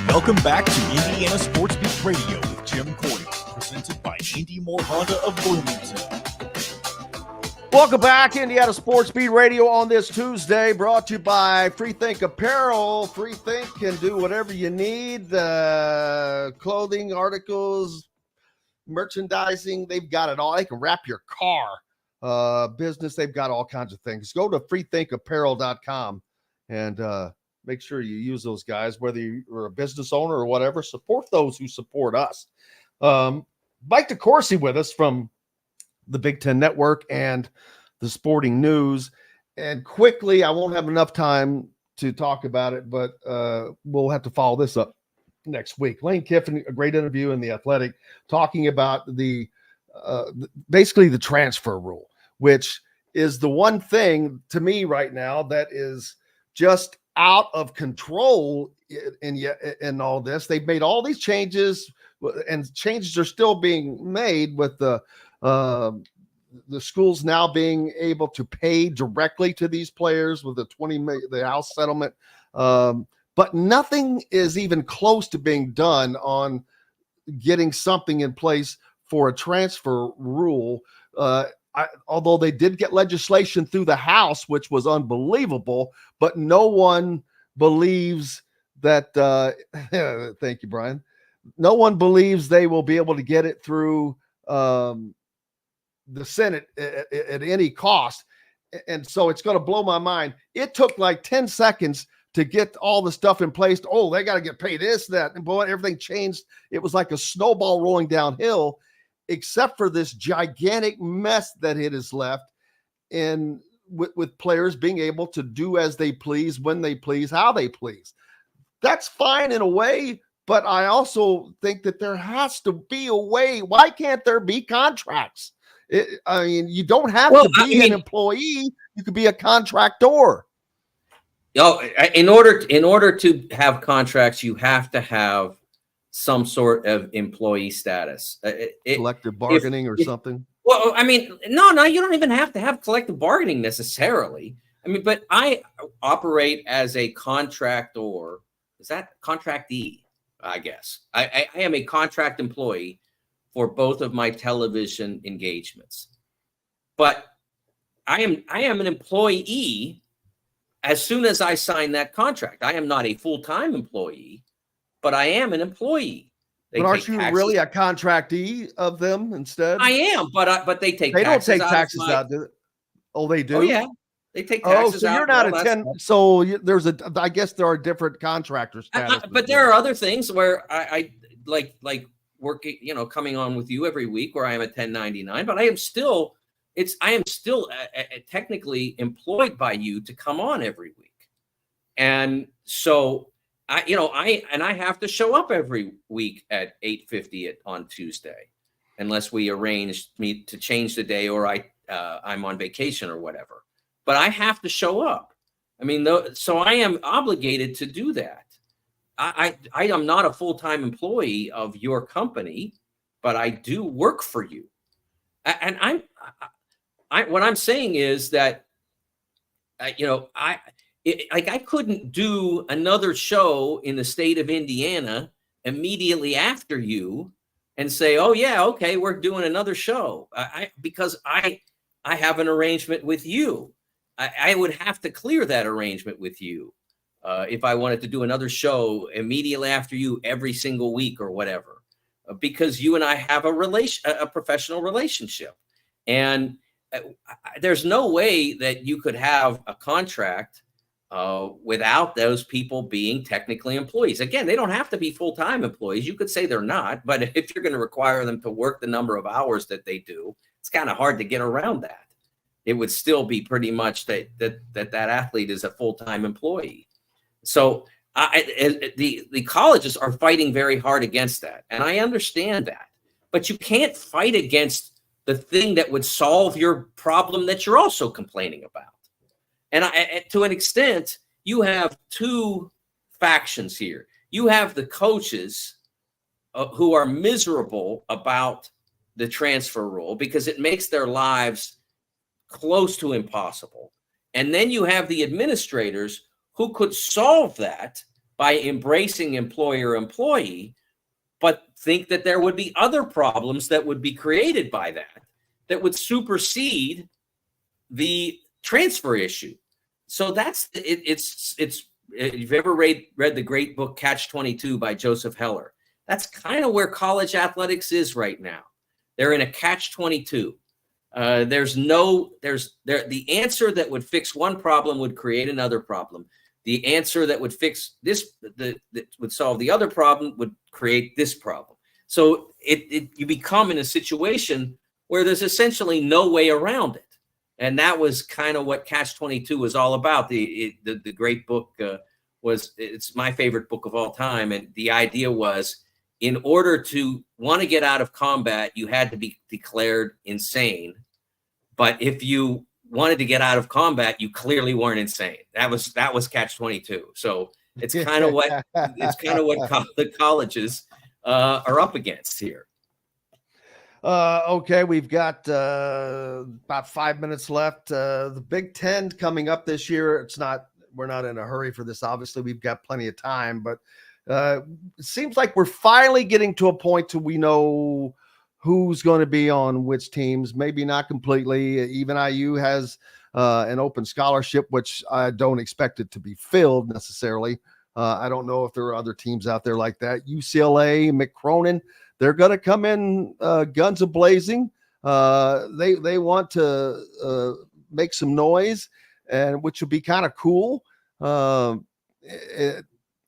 Welcome back to Indiana Sports Beat Radio with Jim Coyle, presented by Andy Moore Honda of Bloomington. Welcome back, Indiana Sports Beat Radio on this Tuesday, brought to you by Freethink Apparel. Freethink can do whatever you need, clothing, articles, merchandising. They've got it all. They can wrap your car, business. They've got all kinds of things. Go to freethinkapparel.com and make sure you use those guys, whether you're a business owner or whatever. Support those who support us. Mike DeCourcy with us from the Big Ten Network and the Sporting News. And quickly, I won't have enough time to talk about it, but we'll have to follow this up next week. Lane Kiffin, a great interview in The Athletic, talking about basically the transfer rule, which is the one thing to me right now that is just out of control in all this. They've made all these changes, and changes are still being made with the schools now being able to pay directly to these players with the house settlement. But nothing is even close to being done on getting something in place for a transfer rule. Although they did get legislation through the House, which was unbelievable, but no one believes that, thank you, Brian. No one believes they will be able to get it through the Senate at any cost. And so it's going to blow my mind. It took like 10 seconds to get all the stuff in place. Oh, they got to get paid this, that, and boy, everything changed. It was like a snowball rolling downhill, except for this gigantic mess that it has left in with players being able to do as they please, when they please, how they please. That's fine in a way, but I also think that there has to be a way. Why can't there be contracts? You don't have to be an employee. You could be a contractor. In order to have contracts, you have to have some sort of employee status. Collective bargaining or something. Well, I mean, no, you don't even have to have collective bargaining necessarily. I mean, but I operate as a contractor. Is that contractee? I guess I am a contract employee for both of my television engagements, but I am an employee as soon as I sign that contract. I am not a full-time employee, but I am an employee. But aren't you really a contractee of them instead? I am, but they take. They don't take taxes out, do they? Oh, they do. Oh yeah, they take taxes out. So you're not a 10. So there's I guess there are different contractors. But there are other things where I like working, coming on with you every week, where I am a 1099, but I am still technically employed by you to come on every week, and so. I have to show up every week at 8:50 on Tuesday, unless we arrange me to change the day or I'm on vacation or whatever. But I have to show up. I mean, so I am obligated to do that. I am not a full-time employee of your company, but I do work for you. And what I'm saying is that, I couldn't do another show in the state of Indiana immediately after you and say, oh yeah, okay, we're doing another show. Because I have an arrangement with you. I would have to clear that arrangement with you if I wanted to do another show immediately after you every single week or whatever, because you and I have a professional relationship. And there's no way that you could have a contract without those people being technically employees. Again, they don't have to be full-time employees. You could say they're not, but if you're going to require them to work the number of hours that they do, it's kind of hard to get around that. It would still be pretty much that athlete is a full-time employee. So the colleges are fighting very hard against that, and I understand that. But you can't fight against the thing that would solve your problem that you're also complaining about. And to an extent, you have two factions here. You have the coaches who are miserable about the transfer rule because it makes their lives close to impossible. And then you have the administrators who could solve that by embracing employer-employee, but think that there would be other problems that would be created by that would supersede the transfer issue. So that's it's if you've ever read the great book Catch-22 by Joseph Heller, that's kind of where college athletics is right now. They're in a Catch-22. The answer that would fix one problem would create another problem. The answer that would fix this, that would solve the other problem, would create this problem. So you become in a situation where there's essentially no way around it. And that was kind of what Catch-22 was all about. The great book it's my favorite book of all time. And the idea was, in order to want to get out of combat, you had to be declared insane. But if you wanted to get out of combat, you clearly weren't insane. That was Catch-22. So it's kind of what the colleges are up against here. Okay, we've got about 5 minutes left. The Big Ten coming up this year. We're not in a hurry for this. Obviously, we've got plenty of time, but it seems like we're finally getting to a point to we know who's going to be on which teams. Maybe not completely. Even IU has an open scholarship, which I don't expect it to be filled necessarily. I don't know if there are other teams out there like that. UCLA, McCronin, they're going to come in guns a-blazing. They want to make some noise, and which would be kind of cool. A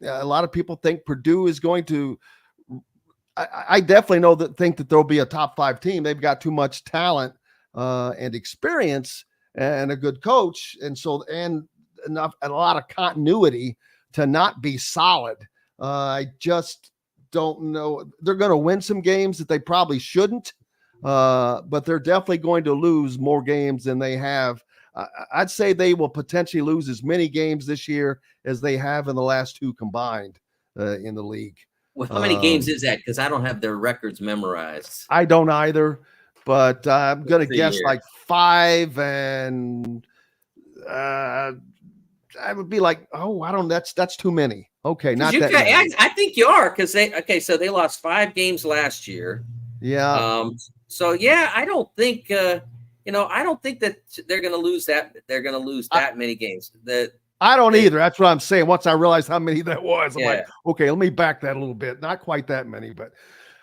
lot of people think Purdue is going to. I definitely think that there'll be a top 5 team. They've got too much talent and experience and a good coach, and a lot of continuity to not be solid. I just don't know. They're going to win some games that they probably shouldn't, but they're definitely going to lose more games than they have. I'd say they will potentially lose as many games this year as they have in the last 2 combined in the league. Well, how many games is that? Because I don't have their records memorized. I don't either, but I'm going to guess like 5, and I would be like, that's too many. Okay, not that many. I think you are, because so they lost 5 games last year. Yeah. So yeah, I don't think I don't think that they're going to lose that. They're going to lose that many games. I don't either. That's what I'm saying. Once I realized how many that was, I'm like, okay, let me back that a little bit. Not quite that many, but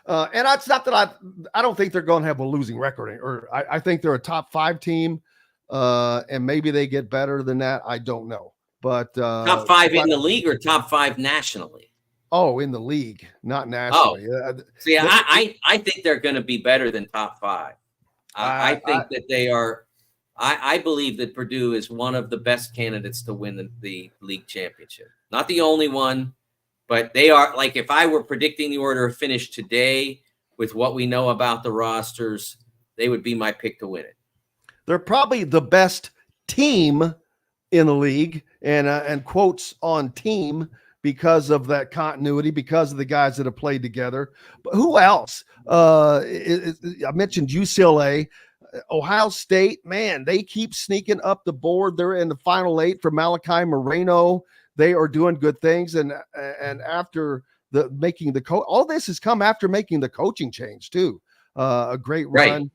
and it's not that I don't think they're going to have a losing record, or I think they're a top 5 team, and maybe they get better than that. I don't know, but top 5 in the league or top 5 nationally? Oh, in the league, not nationally. See, I think they're going to be better than top 5. I think that they are. I believe that Purdue is one of the best candidates to win the league championship. Not the only one, but they are. Like, if I were predicting the order of finish today with what we know about the rosters, they would be my pick to win it. They're probably the best team in the league, and quotes on team, because of that continuity, because of the guys that have played together. But who else? I mentioned UCLA. Ohio State, man, they keep sneaking up the board. They're in the final 8 for Malachi Moreno. They are doing good things. And after making the all this has come after making the coaching change too. A great run.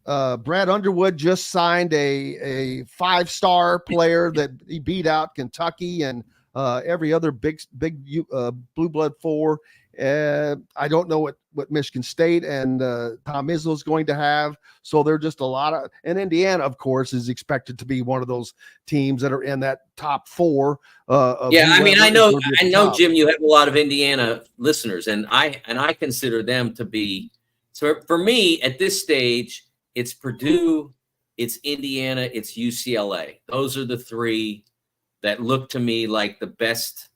Right. Brad Underwood just signed a 5-star player that he beat out Kentucky and every other big blue blood 4. I don't know what Michigan State and Tom Izzo is going to have. So they're just a lot of, and Indiana, of course, is expected to be one of those teams that are in that top 4. I know, Jim, you have a lot of Indiana listeners, and I consider them to be. So for me, at this stage, it's Purdue, it's Indiana, it's UCLA. Those are the 3 that look to me like the best.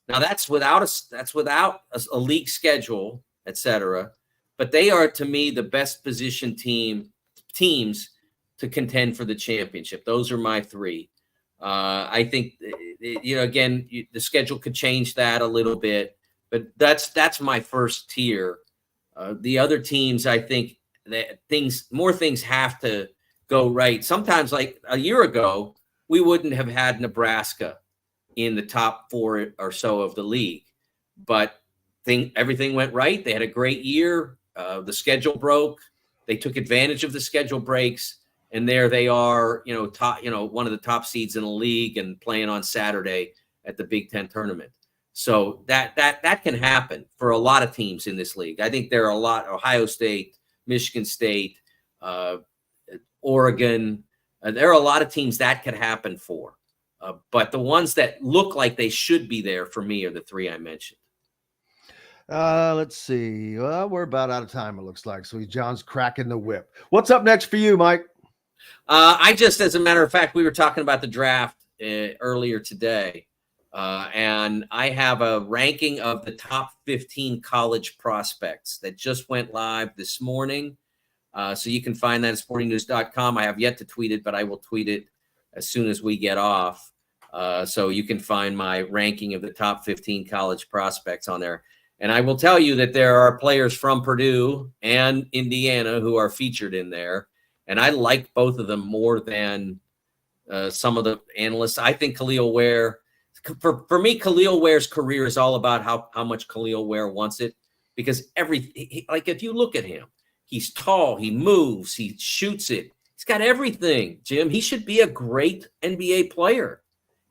Now that's without a league schedule, etc. But they are to me the best positioned teams to contend for the championship. Those are my 3. I think again the schedule could change that a little bit, but that's my first tier. The other teams, I think that more things have to go right. Sometimes, like a year ago, we wouldn't have had Nebraska in the top 4 or so of the league, but everything went right. They had a great year. The schedule broke. They took advantage of the schedule breaks, and there they are, top, one of the top seeds in the league and playing on Saturday at the Big Ten tournament. So that can happen for a lot of teams in this league. I think there are a lot, Ohio State, Michigan State, Oregon. There are a lot of teams that could happen for. But the ones that look like they should be there for me are the 3 I mentioned. Let's see. Well, we're about out of time, it looks like. So John's cracking the whip. What's up next for you, Mike? As a matter of fact, we were talking about the draft earlier today. And I have a ranking of the top 15 college prospects that just went live this morning. So you can find that at sportingnews.com. I have yet to tweet it, but I will tweet it as soon as we get off. So you can find my ranking of the top 15 college prospects on there. And I will tell you that there are players from Purdue and Indiana who are featured in there. And I like both of them more than some of the analysts. I think Khalil Ware, for me, Khalil Ware's career is all about how much Khalil Ware wants it. Because if you look at him, he's tall, he moves, he shoots it. He's got everything, Jim. He should be a great NBA player.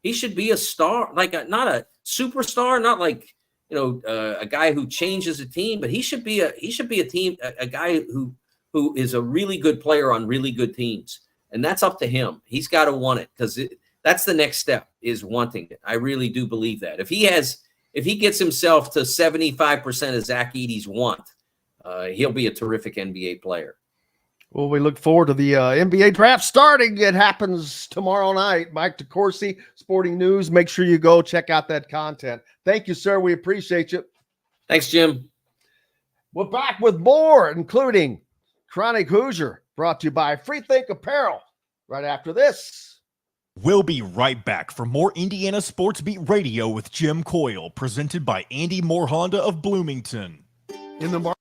He should be a star, not a superstar, not like a guy who changes a team, but he should be a guy who is a really good player on really good teams, and that's up to him. He's got to want it because that's the next step is wanting it. I really do believe that if he gets himself to 75% of Zach Edey's want, he'll be a terrific NBA player. Well, we look forward to the NBA draft starting. It happens tomorrow night. Mike DeCourcy, Sporting News. Make sure you go check out that content. Thank you, sir. We appreciate you. Thanks, Jim. We're back with more, including Chronic Hoosier, brought to you by Freethink Apparel. Right after this. We'll be right back for more Indiana Sports Beat Radio with Jim Coyle, presented by Andy Moore Honda of Bloomington. In the market.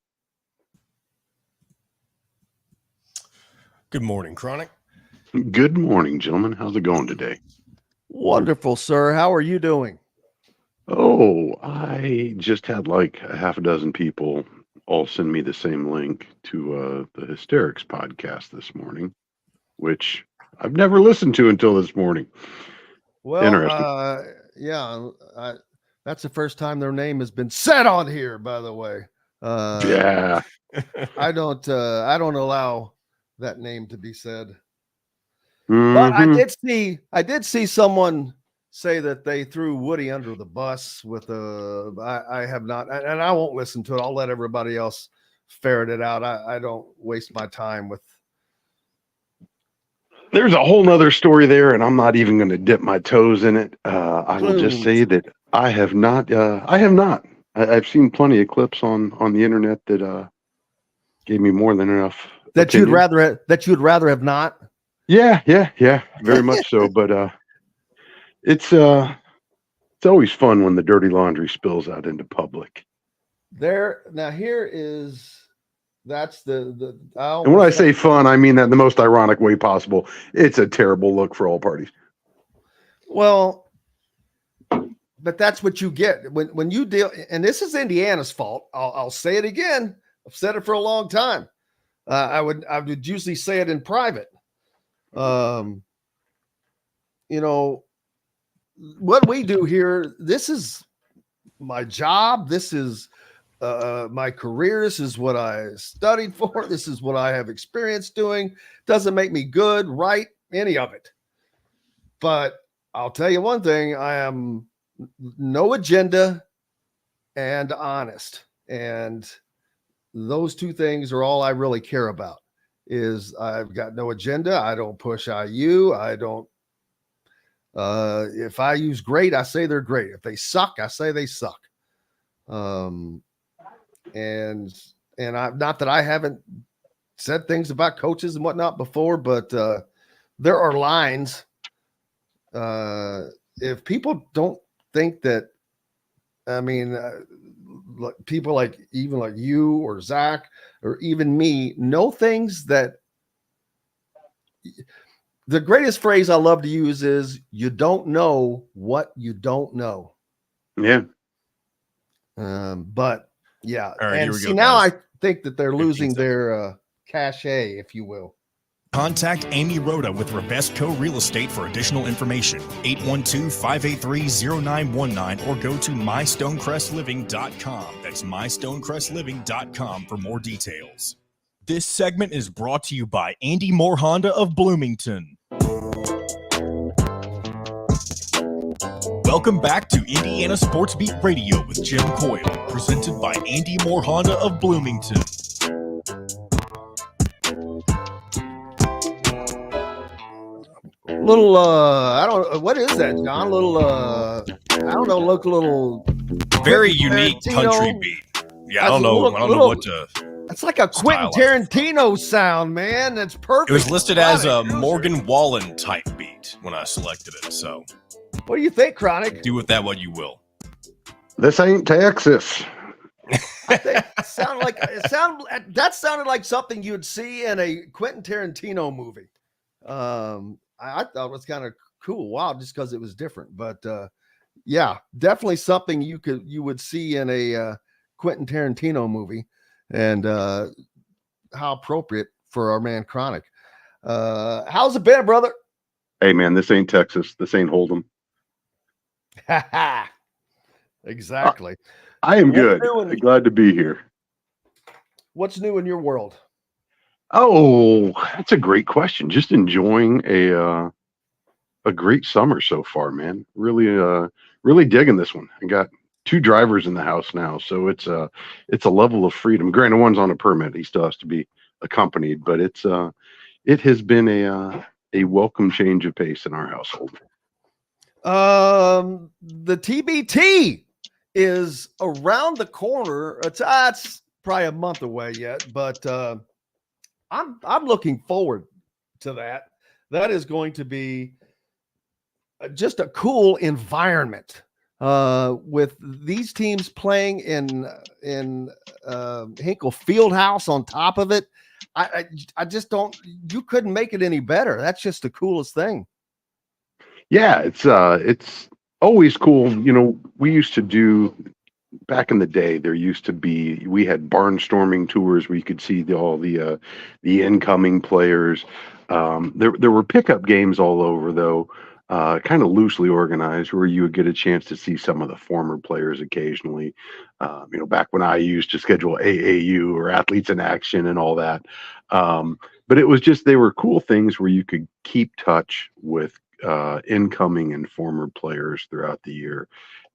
Good morning, Chronic. Good morning, gentlemen. How's it going today? Wonderful, sir. How are you doing? Oh, I just had like a half a dozen people all send me the same link to the Hysterics podcast this morning, which I've never listened to until this morning. Well, interesting. That's the first time their name has been said on here, by the way. Yeah. I don't allow that name to be said. Mm-hmm. But I did see someone say that they threw Woody under the bus with I have not, and I won't listen to it. I'll let everybody else ferret it out. I don't waste my time with. There's a whole nother story there, and I'm not even going to dip my toes in it. I will just say that I have not. I've seen plenty of clips on the internet that gave me more than enough. That you'd rather have not. Yeah, very much so. But it's always fun when the dirty laundry spills out into public. That's the. And when I say fun, I mean that in the most ironic way possible. It's a terrible look for all parties. Well, but that's what you get when you deal. And this is Indiana's fault. I'll say it again. I've said it for a long time. I would usually say it in private. what we do here, this is my job. This is my career. This is what I studied for. This is what I have experience doing. Doesn't make me good, right, any of it. But I'll tell you one thing, I am no agenda and honest. And those two things are all I really care about. Is I've got no agenda. I don't push IU. I don't. If IU's great, I say they're great. If they suck, I say they suck. And I, not that I haven't said things about coaches and whatnot before, but there are lines. If people don't think that, I mean, people like even like you or Zach or even me know things that the greatest phrase I love to use is you don't know what you don't know. Yeah. But yeah. All right, and here we see, go, now guys. I think that they're losing their cachet, if you will. Contact Amy Rhoda with Rebesco Real Estate for additional information. 812-583-0919 or go to mystonecrestliving.com. That's mystonecrestliving.com for more details. This segment is brought to you by Andy Moore Honda of Bloomington. Welcome back to Indiana Sports Beat Radio with Jim Coyle, presented by Andy Moore Honda of Bloomington. Little I don't, what is that, John? Little I don't know, look a little very unique country beat. Yeah, I don't know what to. It's like a Quentin Tarantino sound, man. That's perfect. It was listed as a Morgan Wallen type beat when I selected it. So, what do you think, Chronic? Do with that what you will. This ain't Texas. I think that sounded like something you'd see in a Quentin Tarantino movie. I thought it was kind of cool. Wow, just because it was different. But yeah, definitely something you would see in a Quentin Tarantino movie. And how appropriate for our man Chronic. How's it been, brother? Hey, man, this ain't Texas. This ain't Hold'em. Exactly. I am good. Glad to be here. What's new in your world? Oh, that's a great question. Just enjoying a great summer so far, man. Really digging this one. I got 2 drivers in the house now, so it's a level of freedom. Granted, one's on a permit; he still has to be accompanied, but it has been a welcome change of pace in our household. The TBT is around the corner. It's probably a month away yet, but I'm looking forward to that. That is going to be just a cool environment. With these teams playing in Hinkle Fieldhouse on top of it, I just don't. You couldn't make it any better. That's just the coolest thing. Yeah, it's always cool. You know, we used to do back in the day. We had barnstorming tours where you could see all the incoming players. There were pickup games all over though. Kind of loosely organized where you would get a chance to see some of the former players occasionally, back when I used to schedule AAU or Athletes in Action and all that. But it was just, they were cool things where you could keep touch with incoming and former players throughout the year.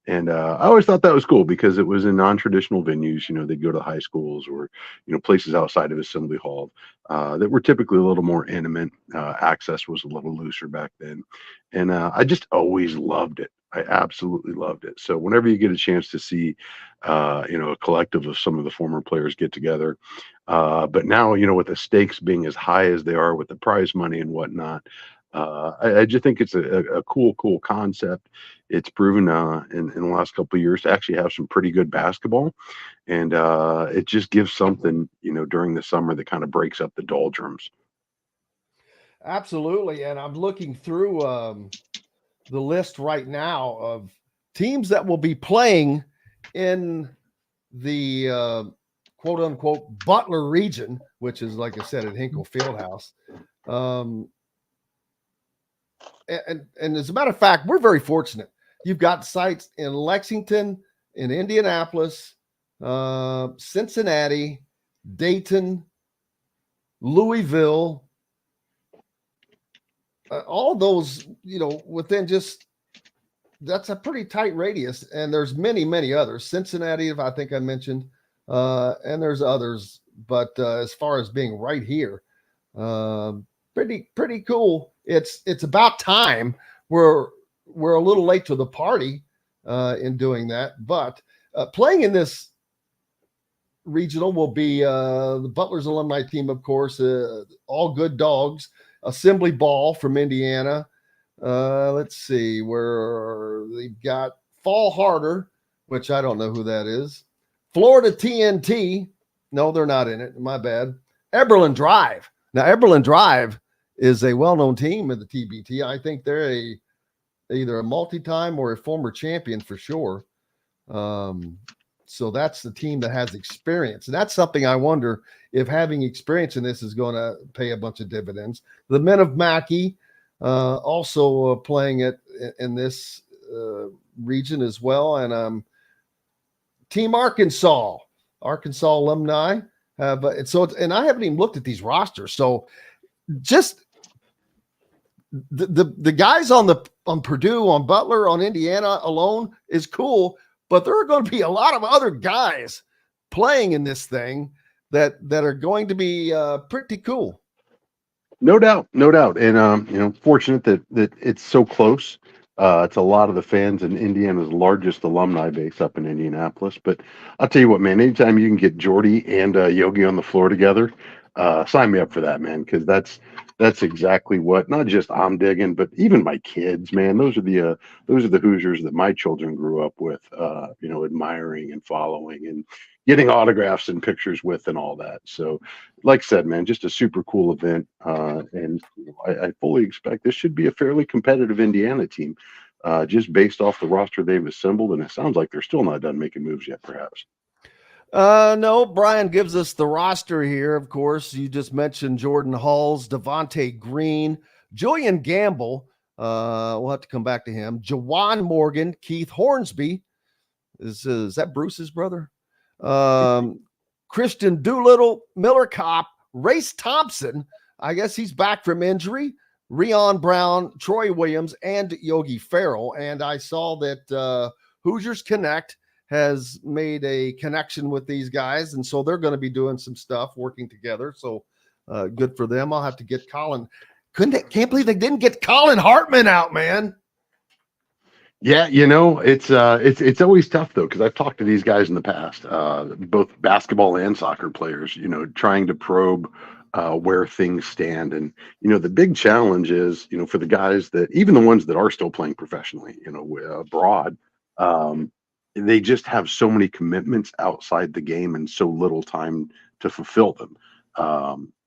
And I always thought that was cool because it was in non-traditional venues. They'd go to high schools or, places outside of Assembly Hall that were typically a little more intimate. Access was a little looser back then. And I just always loved it. I absolutely loved it. So whenever you get a chance to see, a collective of some of the former players get together, but now, with the stakes being as high as they are with the prize money and whatnot, I just think it's a cool concept. It's proven in the last couple of years to actually have some pretty good basketball, and it just gives something during the summer that kind of breaks up the doldrums. Absolutely, and I'm looking through the list right now of teams that will be playing in the quote unquote Butler region, which is, like I said, at Hinkle Fieldhouse. And as a matter of fact, we're very fortunate. you've got sites in Lexington, in Indianapolis, Cincinnati, Dayton, Louisville, all those, within just, that's a pretty tight radius. And there's many, many others. Cincinnati, I think I mentioned, and there's others. But as far as being right here, pretty cool. It's about time. We're a little late to the party in doing that. But playing in this regional will be the Butler's alumni team, of course, all good dogs. Assembly Ball from Indiana. Let's see where they've got Fall Harder, which I don't know who that is. Florida TNT. No, they're not in it. My bad. Eberlin Drive. Now, Eberlin Drive is a well-known team in the TBT. I think they're either a multi-time or a former champion for sure. So that's the team that has experience. And that's something I wonder if having experience in this is going to pay a bunch of dividends. The men of Mackey also playing it in this region as well. And Team Arkansas alumni have, and I haven't even looked at these rosters. So just the guys on Purdue, on Butler, on Indiana alone is cool. But there are going to be a lot of other guys playing in this thing that are going to be pretty cool. No doubt. And fortunate that it's so close. It's a lot of the fans in Indiana's largest alumni base up in Indianapolis. But I'll tell you what, man. Anytime you can get Jordy and Yogi on the floor together, sign me up for that, man. Because that's exactly what not just I'm digging, but even my kids, man. Those are the Hoosiers that my children grew up with, admiring and following and getting autographs and pictures with and all that. So, like I said, man, just a super cool event, and I fully expect this should be a fairly competitive Indiana team, just based off the roster they've assembled. And it sounds like they're still not done making moves yet, perhaps. No, Brian gives us the roster here. Of course, you just mentioned Jordan Hulls, Devontae Green, Julian Gamble. We'll have to come back to him. Jawan Morgan, Keith Hornsby. Is that Bruce's brother? Christian Doolittle, Miller Kopp, Race Thompson. I guess he's back from injury. Rion Brown, Troy Williams, and Yogi Farrell. And I saw that Hoosiers Connect has made a connection with these guys, and so they're going to be doing some stuff working together. So good for them. I'll have to get Colin. Can't believe they didn't get Colin Hartman out, man. Yeah, it's always tough though, because I've talked to these guys in the past, both basketball and soccer players, trying to probe where things stand. And the big challenge is, for the guys that, even the ones that are still playing professionally, abroad, they just have so many commitments outside the game and so little time to fulfill them.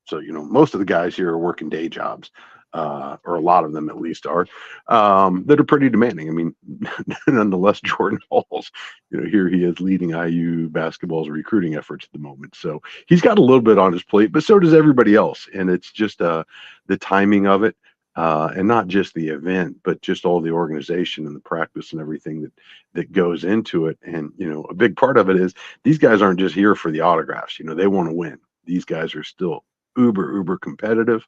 So most of the guys here are working day jobs, or a lot of them at least are, that are pretty demanding. I mean, nonetheless, Jordan Hulls, here he is leading IU basketball's recruiting efforts at the moment. So he's got a little bit on his plate, but so does everybody else. And it's just the timing of it. And not just the event, but just all the organization and the practice and everything that goes into it. And, a big part of it is these guys aren't just here for the autographs. They want to win. These guys are still uber competitive,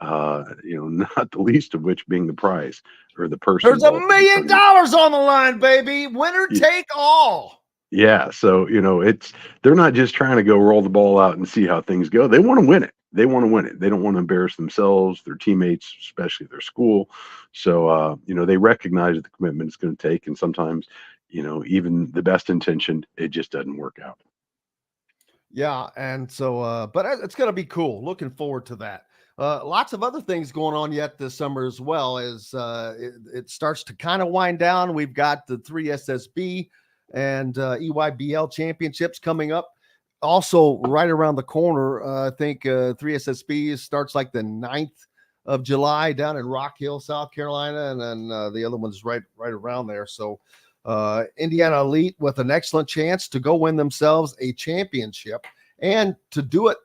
not the least of which being the prize or the person. There's $1 million on the line, baby. Winner take all. Yeah. So, they're not just trying to go roll the ball out and see how things go. They want to win it. They want to win it. They don't want to embarrass themselves, their teammates, especially their school. So, they recognize the commitment it's going to take. And sometimes, even the best intention, it just doesn't work out. Yeah. And so, but it's going to be cool. Looking forward to that. Lots of other things going on yet this summer as well, as it starts to kind of wind down. We've got the 3 SSB and EYBL championships coming up. Also, right around the corner, I think 3SSB starts like the 9th of July down in Rock Hill, South Carolina, and then the other one's right around there. So Indiana Elite with an excellent chance to go win themselves a championship and to do it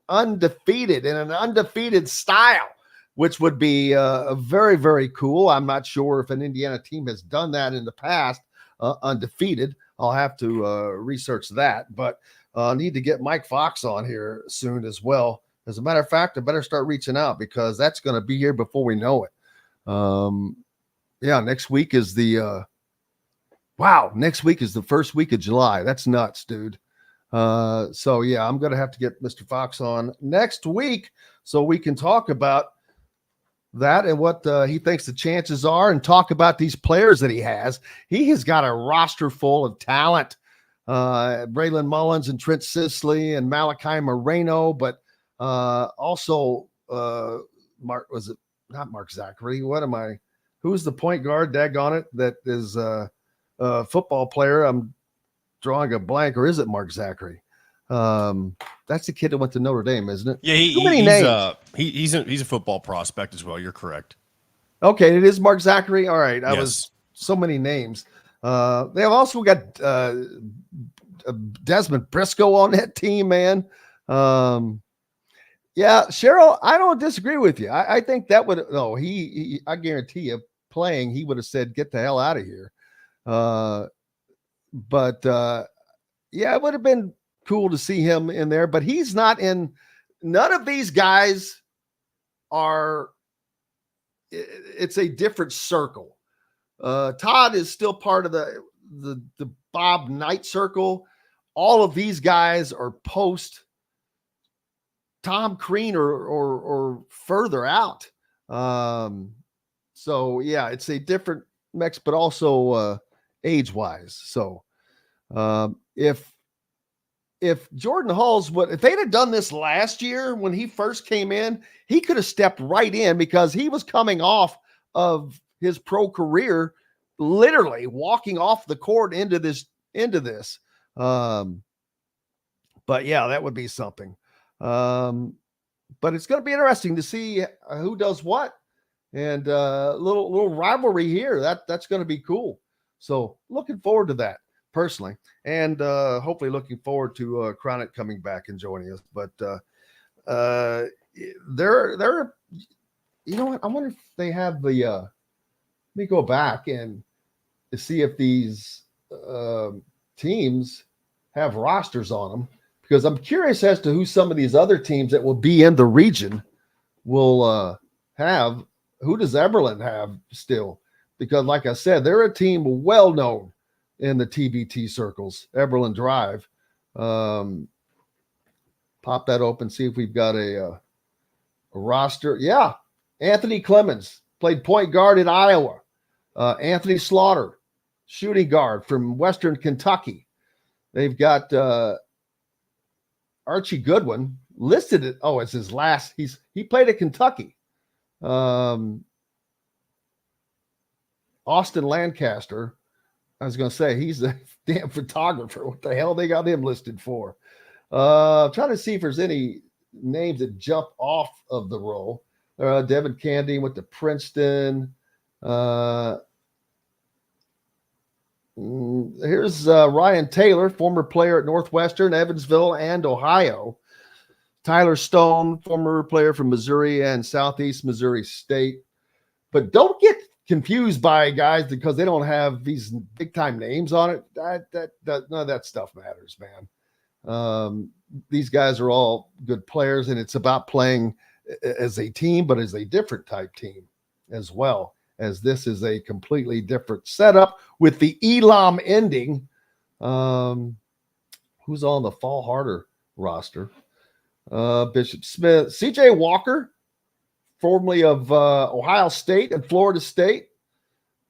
undefeated in an undefeated style. which would be very, very cool. I'm not sure if an Indiana team has done that in the past, undefeated. I'll have to research that, but need to get Mike Fox on here soon as well. As a matter of fact, I better start reaching out because that's going to be here before we know it. Next week is next week is the first week of July. That's nuts, dude. I'm going to have to get Mr. Fox on next week so we can talk about that and what he thinks the chances are and talk about these players that he has. He has got a roster full of talent. Braylon Mullins and Trent Sisley and Malachi Moreno, but also Mark Zachary. Who's the point guard? Daggone it. That is a football player. I'm drawing a blank, or is it Mark Zachary? That's the kid that went to Notre Dame, isn't it? Yeah, he's a football prospect as well. You're correct. Okay, it is Mark Zachary. All right, I Yes. was so many names. They have also got Desmond Briscoe on that team, man. Cheryl, I don't disagree with you. I think that would I guarantee you, playing, he would have said, "Get the hell out of here." It would have been cool to see him in there, but he's not in. None of these guys are. It's a different circle. Todd is still part of the Bob Knight circle. All of these guys are post Tom Crean or further out. It's a different mix, but also age wise. So if Jordan Hulls if they'd have done this last year when he first came in, he could have stepped right in because he was coming off of his pro career, literally walking off the court into this. That would be something. But it's going to be interesting to see who does what, and little rivalry here. That's going to be cool. So looking forward to that personally, and hopefully looking forward to Chronic coming back and joining us. But they're you know what? I wonder if they have the. Let me go back and see if these teams have rosters on them, because I'm curious as to who some of these other teams that will be in the region will have. Who does Eberlin have still? Because, like I said, they're a team well known in the TBT circles. Eberlin Drive. Pop that open, see if we've got a roster. Yeah, Anthony Clemens played point guard in Iowa. Anthony Slaughter, shooting guard from Western Kentucky. They've got Archie Goodwin listed it. Oh, it's his last. He played at Kentucky. Austin Lancaster. I was going to say he's a damn photographer. What the hell they got him listed for? Trying to see if there's any names that jump off of the roll. Devin Candy went to Princeton. Here's Ryan Taylor, former player at Northwestern, Evansville, and Ohio. Tyler Stone, former player from Missouri and Southeast Missouri State. But don't get confused by guys because they don't have these big time names on it. None of that stuff matters, man. These guys are all good players, and it's about playing as a team, but as a different type team as well, as this is a completely different setup with the Elam ending. Who's on the Fall Harder roster? Bishop Smith, CJ Walker, formerly of Ohio State and Florida State.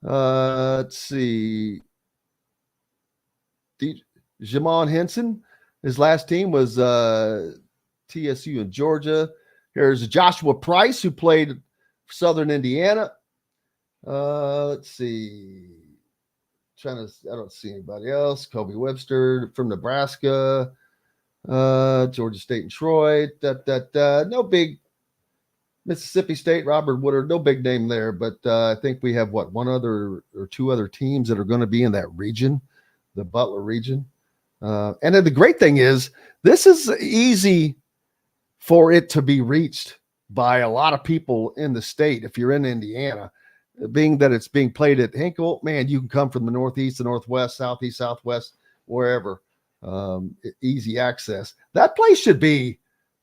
Let's see. Jamon Henson, his last team was TSU in Georgia. Here's Joshua Price, who played for Southern Indiana. Let's see. I don't see anybody else. Kobe Webster from Nebraska. Georgia State and Troy. No big. Mississippi State, Robert Woodard, no big name there, but I think we have one other or two other teams that are going to be in that region, the Butler region. And then the great thing is this is easy for it to be reached by a lot of people in the state. If you're in Indiana, being that it's being played at Hinkle, man, you can come from the Northeast, the Northwest, Southeast, Southwest, wherever. Easy access. That place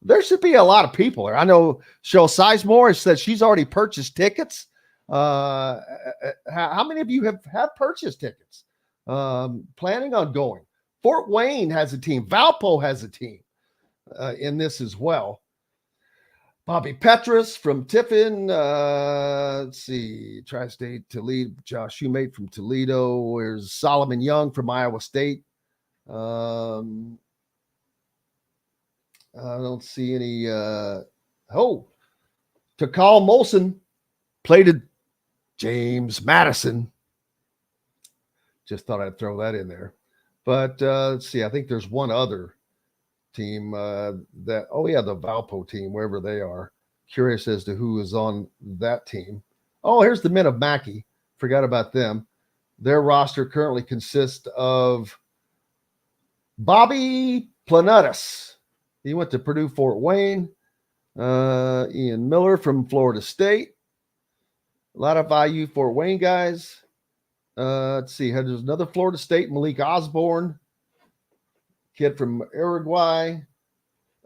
there should be a lot of people there. I know Cheryl Sizemore said she's already purchased tickets. How many of you have purchased tickets? Planning on going? Fort Wayne has a team. Valpo has a team in this as well. Bobby Petrus from Tiffin. Let's see. Tri-State Toledo. Josh Shoemate from Toledo. There's Solomon Young from Iowa State. I don't see any. Takal Molson played at James Madison. Just thought I'd throw that in there. But let's see. I think there's one other team the Valpo team, wherever they are. Curious as to who is on that team. Oh, here's the men of Mackey. Forgot about them. Their roster currently consists of Bobby Planutis. He went to Purdue Fort Wayne. Ian Miller from Florida State. A lot of IU Fort Wayne guys. Let's see. There's another Florida State, Malik Osborne, kid from Uruguay.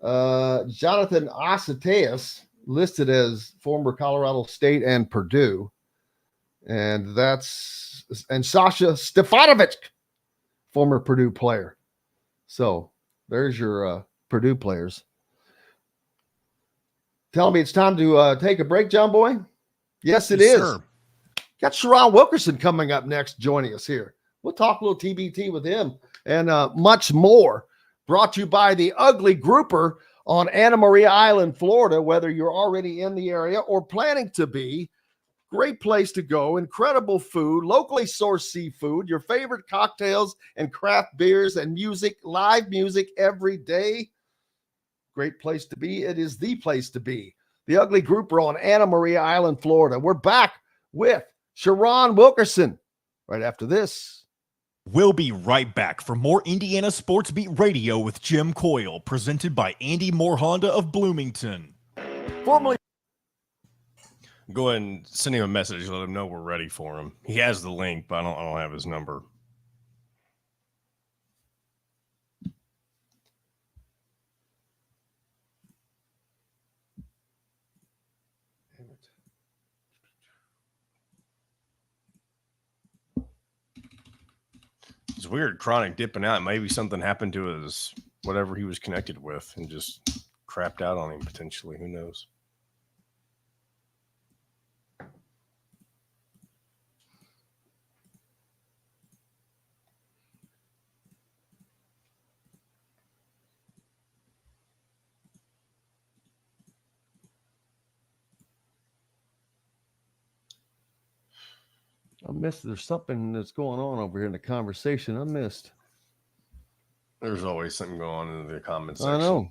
Jonathan Aceteas, listed as former Colorado State and Purdue. And Sasha Stefanovic, former Purdue player. So there's your Purdue players. Tell me it's time to take a break, John Boy. Yes, it is. Sir. Got Shiron Wilkerson coming up next, joining us here. We'll talk a little TBT with him and much more. Brought to you by the Ugly Grouper on Anna Maria Island, Florida. Whether you're already in the area or planning to be, great place to go. Incredible food, locally sourced seafood, your favorite cocktails and craft beers and music, live music every day. Great place to be. It is the place to be. The Ugly Grouper on Anna Maria Island, Florida. We're back with Shiron Wilkerson right after this. We'll be right back for more Indiana Sports Beat Radio with Jim Coyle, presented by Andy Moore Honda of Bloomington. Formerly, go ahead and send him a message. Let him know we're ready for him. He has the link, but I don't have his number. It's weird, Chronic dipping out. Maybe something happened to his whatever he was connected with and just crapped out on him potentially. Who knows? I missed. There's something that's going on over here in the conversation. I missed. There's always something going on in the comment section. I know.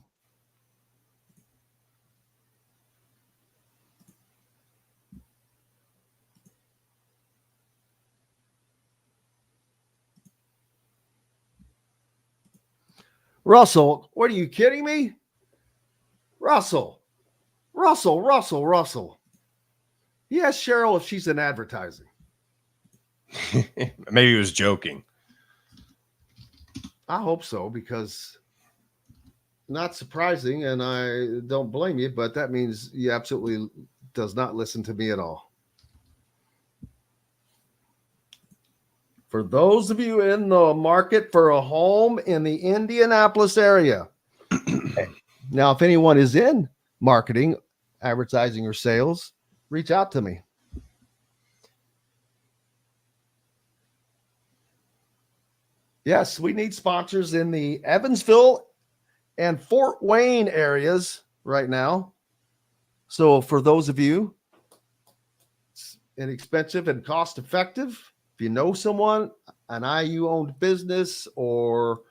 Russell, what are you kidding me? Russell. Yes, Cheryl, if she's in advertising. Maybe he was joking. I hope so, because not surprising, and I don't blame you, but that means he absolutely does not listen to me at all. For those of you in the market for a home in the Indianapolis area, now, if anyone is in marketing, advertising, or sales, reach out to me. Yes, we need sponsors in the Evansville and Fort Wayne areas right now. So for those of you, it's inexpensive and cost effective. If you know someone, an IU-owned business or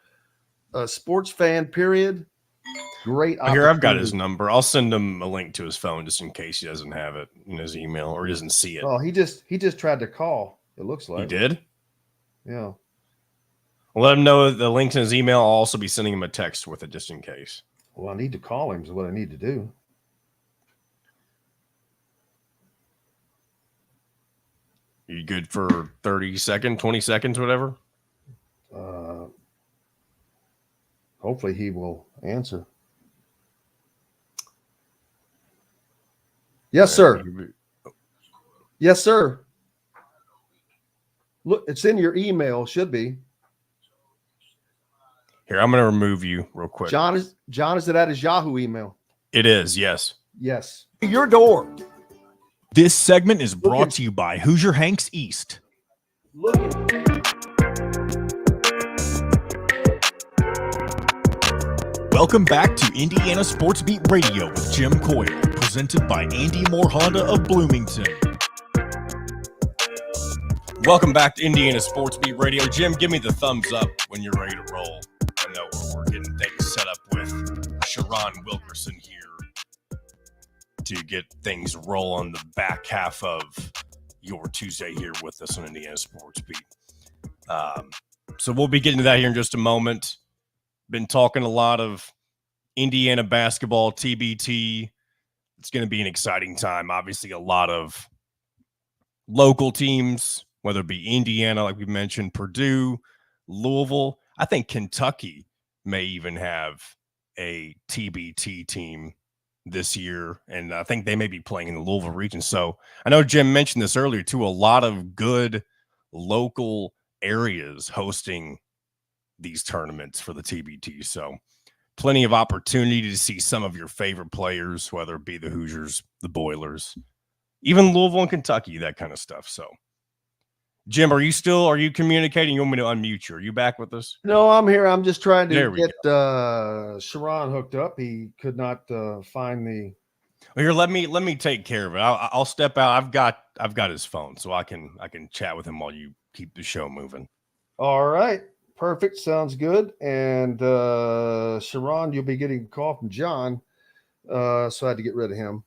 a sports fan, period, great opportunity. Here, I've got his number. I'll send him a link to his phone just in case he doesn't have it in his email or he doesn't see it. Oh, he just tried to call, it looks like. He did? Yeah. I'll let him know the link to his email. I'll also be sending him a text with it just in case. Well, I need to call him is what I need to do. You good for 30 seconds, 20 seconds, whatever? Hopefully he will answer. Yes, sir. Yes, sir. Look, it's in your email. Should be. Here, I'm going to remove you real quick. John, is it at his Yahoo email? It is, yes. Yes. Your door. This segment is brought to you by Hoosier Hanks East. Welcome back to Indiana Sports Beat Radio with Jim Coyle, presented by Andy Moore Honda of Bloomington. Welcome back to Indiana Sports Beat Radio. Jim, give me the thumbs up when you're ready to roll. I know we're getting things set up with Shiron Wilkerson here to get things rolling the back half of your Tuesday here with us on Indiana Sports Beat. So we'll be getting to that here in just a moment. Been talking a lot of Indiana basketball, TBT. It's going to be an exciting time. Obviously, a lot of local teams, whether it be Indiana, like we mentioned, Purdue, Louisville. I think Kentucky may even have a TBT team this year, and I think they may be playing in the Louisville region. So I know Jim mentioned this earlier too, a lot of good local areas hosting these tournaments for the TBT. So plenty of opportunity to see some of your favorite players, whether it be the Hoosiers, the Boilers, even Louisville and Kentucky, that kind of stuff. So Jim, are you communicating? You want me to unmute you? Are you back with us? No, I'm here. I'm just trying to get Sherron hooked up. He could not find the. Well, here, let me take care of it. I'll step out. I've got his phone, so I can chat with him while you keep the show moving. All right, perfect. Sounds good. And Sherron, you'll be getting a call from John, so I had to get rid of him.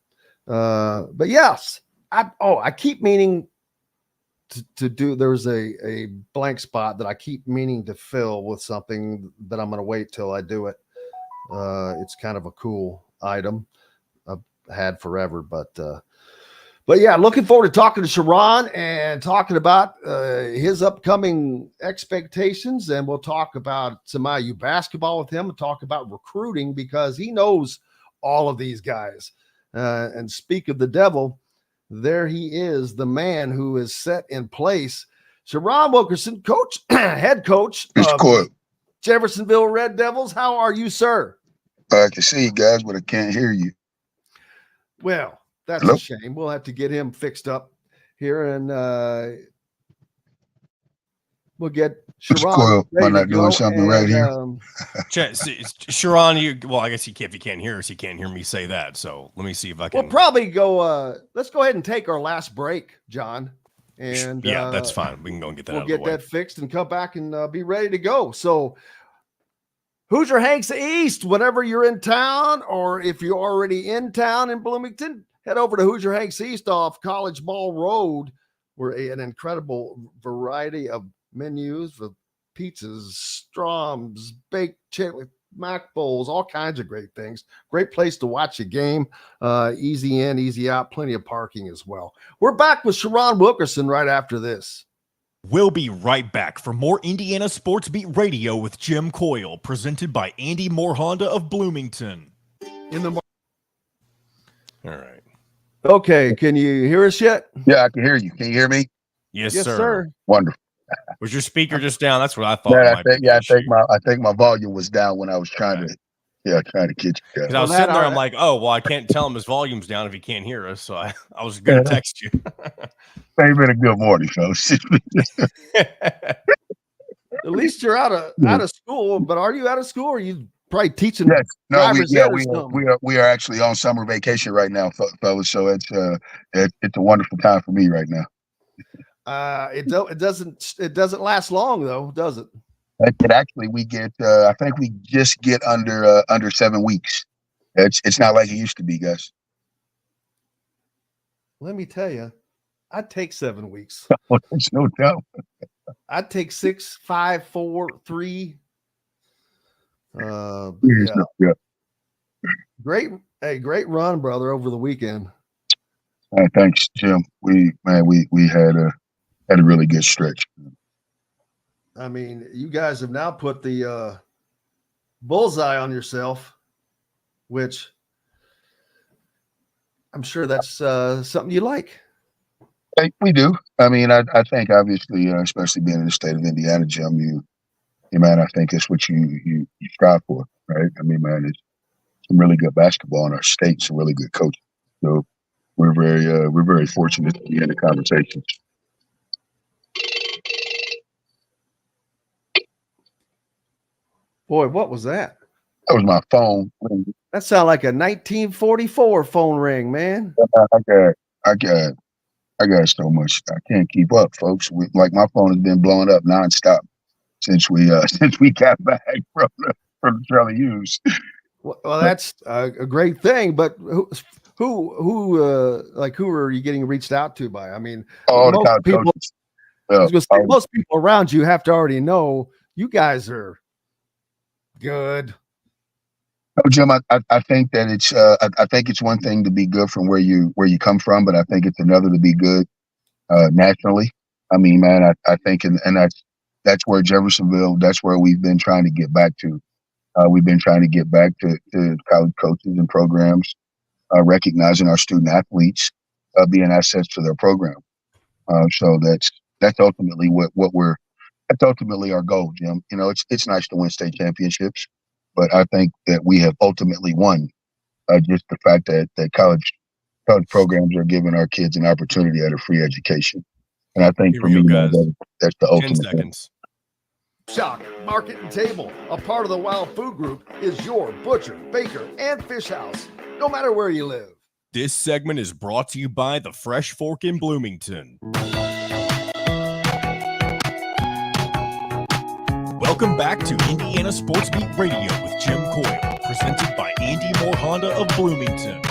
But yes, I keep meaning to do. There's a blank spot that I keep meaning to fill with something that I'm going to wait till I do it. It's kind of a cool item I've had forever, but yeah, looking forward to talking to Sherron and talking about his upcoming expectations, and we'll talk about some IU basketball with him and talk about recruiting because he knows all of these guys. And speak of the devil, there he is, the man who is set in place. Shiron Wilkerson, coach, head coach of Jeffersonville Red Devils. How are you, sir? I can see you guys, but I can't hear you. Well, that's a shame. We'll have to get him fixed up here, and we'll get Shiron. Am I not doing something right here? Shiron, well, I guess if he can't hear us, he can't hear me say that. So let me see if I can. We'll probably go. Let's go ahead and take our last break, John. And yeah, that's fine. We can go and get that. We'll get that fixed and come back and be ready to go. So, Hoosier Hanks East. Whenever you're in town, or if you're already in town in Bloomington, head over to Hoosier Hanks East off College Ball Road, where an incredible variety of menus with pizzas, stroms, baked chicken, mac bowls, all kinds of great things. Great place to watch a game. Easy in, easy out, plenty of parking as well. We're back with Shiron Wilkerson right after this. We'll be right back for more Indiana Sports Beat Radio with Jim Coyle, presented by Andy Moore Honda of Bloomington. All right. Okay, can you hear us yet? Yeah, I can hear you. Can you hear me? Yes, sir. Wonderful. Was your speaker just down? That's what I thought. Yeah, I think my volume was down when I was trying to get you guys. Because I was sitting there, I'm like, oh, well, I can't tell him his volume's down if he can't hear us. So I was going to text you. It's been a good morning, folks. At least you're out of school, but are you out of school, or are you probably teaching? Yes. No, we are actually on summer vacation right now, fellas. So it's a wonderful time for me right now. It doesn't last long though, does it? It actually, we get I think we just get under 7 weeks. It's not like it used to be, guys. Let me tell you, I'd take 7 weeks. There's no doubt. I'd take 6, 5, 4, 3. Yeah. Great run, brother, over the weekend. Thanks, Jim. We had had a really good stretch. I mean, you guys have now put the bullseye on yourself, which I'm sure that's something you like. We do. I mean, I think obviously, especially being in the state of Indiana, Jim, man, I think it's what you strive for, right? I mean, man, it's some really good basketball in our state, some really good coaching. So we're very fortunate to be in the conversations. Boy, what was that? That was my phone. That sounded like a 1944 phone ring, man. I got so much. I can't keep up, folks. Like my phone has been blowing up nonstop since we got back from the Charlie Hughes. Well, that's a great thing. But who are you getting reached out to by? I mean, most people. I was going to say, most people around you have to already know you guys are good. No, Jim, I think that it's I think it's one thing to be good from where you come from, but I think it's another to be good nationally. I mean, man, I think and that's where Jeffersonville, that's where we've been trying to get back to. We've been trying to get back to college coaches and programs, recognizing our student athletes being assets to their program. So that's ultimately that's ultimately our goal, Jim. You know, it's nice to win state championships, but I think that we have ultimately won just the fact that college programs are giving our kids an opportunity at a free education. And I think for me, that's the ultimate 10 seconds. Shock Market and Table, a part of the Wild Food Group, is your butcher, baker, and fish house, no matter where you live. This segment is brought to you by the Fresh Fork in Bloomington. Welcome back to Indiana Sports Beat Radio with Jim Coyle, presented by Andy Moore Honda of Bloomington.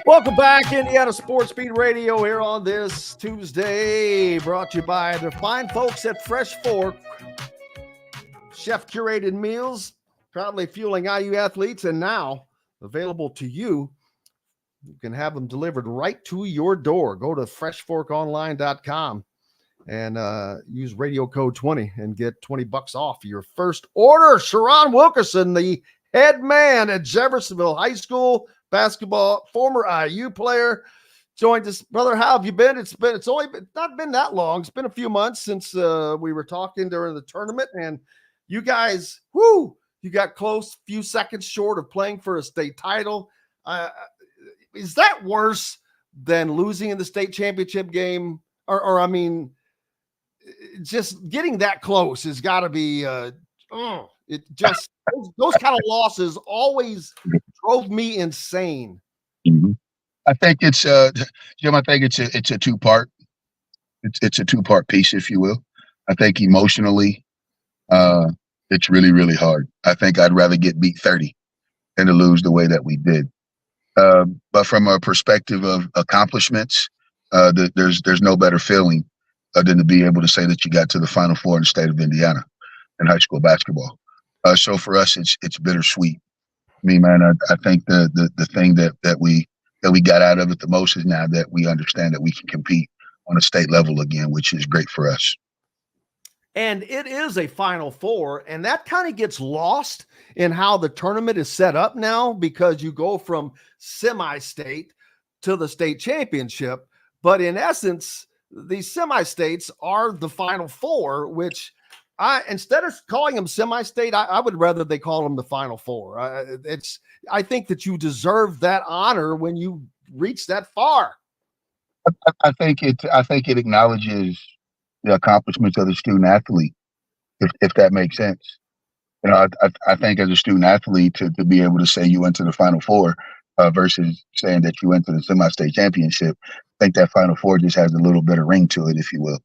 Welcome back, Indiana Sports Beat Radio, here on this Tuesday, brought to you by the fine folks at Fresh Fork. Chef-curated meals, proudly fueling IU athletes, and now available to you. You can have them delivered right to your door. Go to freshforkonline.com and use radio code 20 and get $20 off your first order. Shiron Wilkerson, the head man at Jeffersonville High School basketball, former IU player, joined us. Brother, how have you been? It's not been that long. It's been a few months since we were talking during the tournament, and you guys, you got close, few seconds short of playing for a state title. Is that worse than losing in the state championship game? Or I mean, just getting that close has got to be it just those kind of losses always drove me insane. Mm-hmm. I think it's Jim. I think it's a two-part. It's a two-part piece, if you will. I think emotionally, it's really, really hard. I think I'd rather get beat 30 than to lose the way that we did. But from a perspective of accomplishments, there's no better feeling than to be able to say that you got to the Final Four in the state of Indiana in high school basketball. So for us, it's bittersweet. I mean, man, I think the thing that we got out of it the most is now that we understand that we can compete on a state level again, which is great for us. And it is a Final Four, and that kind of gets lost in how the tournament is set up now, because you go from semi-state to the state championship. But in essence, these semi-states are the Final Four, which instead of calling them semi-state, I would rather they call them the Final Four. I think that you deserve that honor when you reach that far. I think it acknowledges the accomplishments of the student athlete, if that makes sense. You know, I think as a student athlete to be able to say you went to the Final Four versus saying that you went to the semi-state championship, I think that Final Four just has a little bit of ring to it, if you will.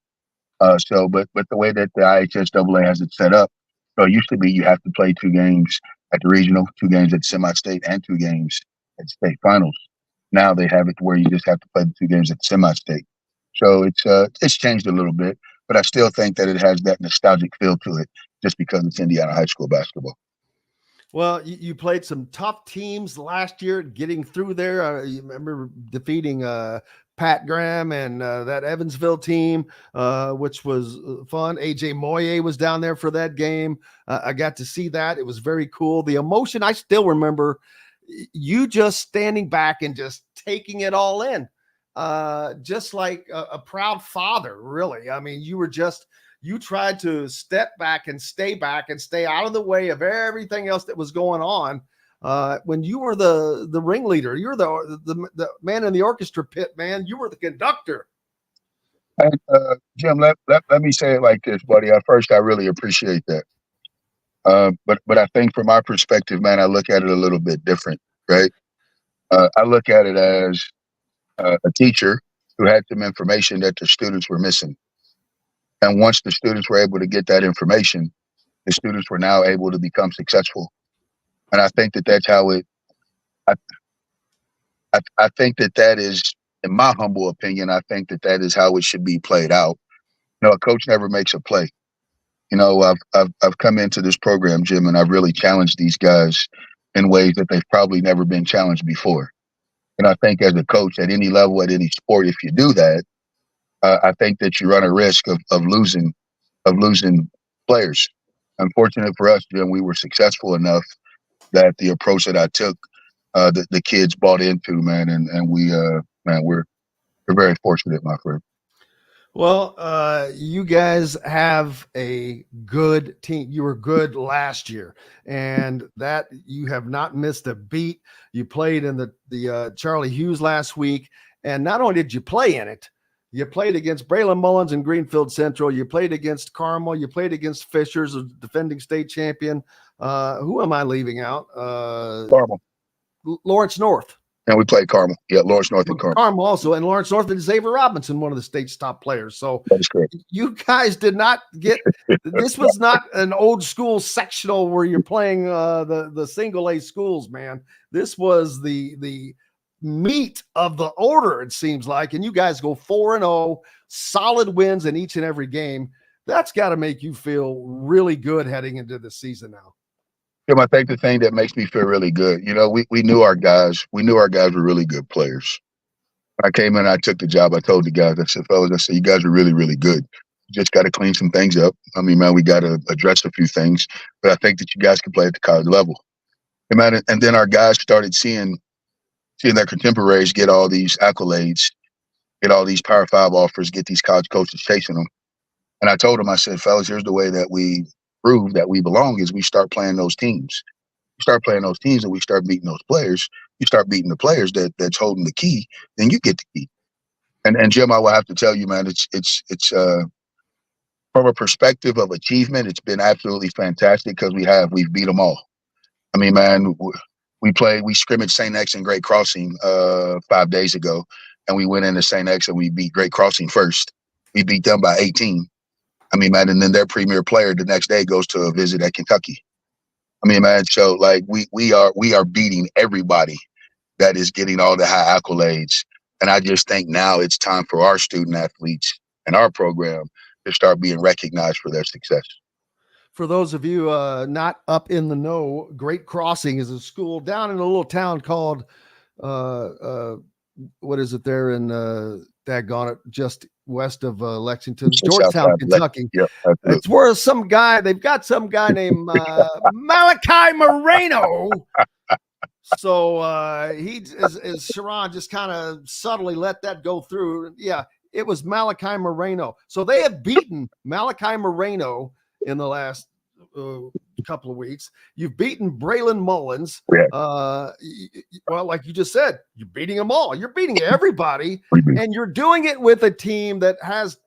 But the way that the IHSAA has it set up, so it used to be you have to play 2 games at the regional, 2 games at semi-state, and 2 games at state finals. Now they have it to where you just have to play the 2 games at semi-state. So it's changed a little bit, but I still think that it has that nostalgic feel to it just because it's Indiana high school basketball. Well, you played some tough teams last year, getting through there. You remember defeating Pat Graham and that Evansville team, which was fun. AJ Moye was down there for that game. I got to see that. It was very cool. The emotion, I still remember you just standing back and just taking it all in, just like a proud father, really. I mean, you tried to step back and stay out of the way of everything else that was going on. When you were the ringleader, you're the man in the orchestra pit, man. You were the conductor. And, Jim, let me say it like this, buddy. I really appreciate that. But I think from my perspective, man, I look at it a little bit different, right? I look at it as a teacher who had some information that the students were missing. And once the students were able to get that information, the students were now able to become successful. And I think that's how it, I think that is, in my humble opinion, I think that is how it should be played out. A coach never makes a play. I've come into this program, Jim, and I've really challenged these guys in ways that they've probably never been challenged before. And I think as a coach at any level, at any sport, if you do that, I think that you run a risk of losing players. Unfortunate for us, Jim, we were successful enough that the approach that I took, the kids bought into, man, and we're very fortunate, my friend. Well, you guys have a good team. You were good last year, and that you have not missed a beat. You played in the Charlie Hughes last week, and not only did you play in it, you played against Braylon Mullins and Greenfield Central. You played against Carmel. You played against Fishers, a defending state champion. Who am I leaving out? Carmel. Lawrence North. And we played Carmel. Yeah, Lawrence North and Carmel. Carmel also. And Lawrence North and Xavier Robinson, one of the state's top players. So that is correct. You guys did not get – this was not an old school sectional where you're playing the single A schools, man. This was the meat of the order, it seems like. And you guys go 4-0, solid wins in each and every game. That's got to make you feel really good heading into the season now. I think the thing that makes me feel really good, we knew our guys. We knew our guys were really good players. When I came in, I took the job. I told the guys, I said, fellas, you guys are really, really good. You just got to clean some things up. I mean, man, we got to address a few things, but I think that you guys can play at the college level. And then our guys started seeing their contemporaries get all these accolades, get all these Power 5 offers, get these college coaches chasing them. And I told them, I said, fellas, here's the way that we prove that we belong is we start playing those teams. We start playing those teams and we start beating those players. You start beating the players that's holding the key, then you get the key. And Jim, I will have to tell you, man, it's from a perspective of achievement, it's been absolutely fantastic because we've beat them all. I mean, man, we scrimmaged St. X and Great Crossing 5 days ago, and we went into St. X and we beat Great Crossing first. We beat them by 18. I mean, man, and then their premier player the next day goes to a visit at Kentucky. I mean, man, so like we are beating everybody that is getting all the high accolades. And I just think now it's time for our student athletes and our program to start being recognized for their success. For those of you not up in the know, Great Crossing is a school down in a little town called what is it there in daggone it, just west of Lexington, Georgetown, Kentucky. Yeah, it's where they've got some guy named Malachi Moreno. So he is Sherron just kind of subtly let that go through. Yeah, it was Malachi Moreno. So they have beaten Malachi Moreno in the last couple of weeks. You've beaten Braylon Mullins. Yeah. Well, like you just said, you're beating them all. You're beating everybody, and you're doing it with a team that has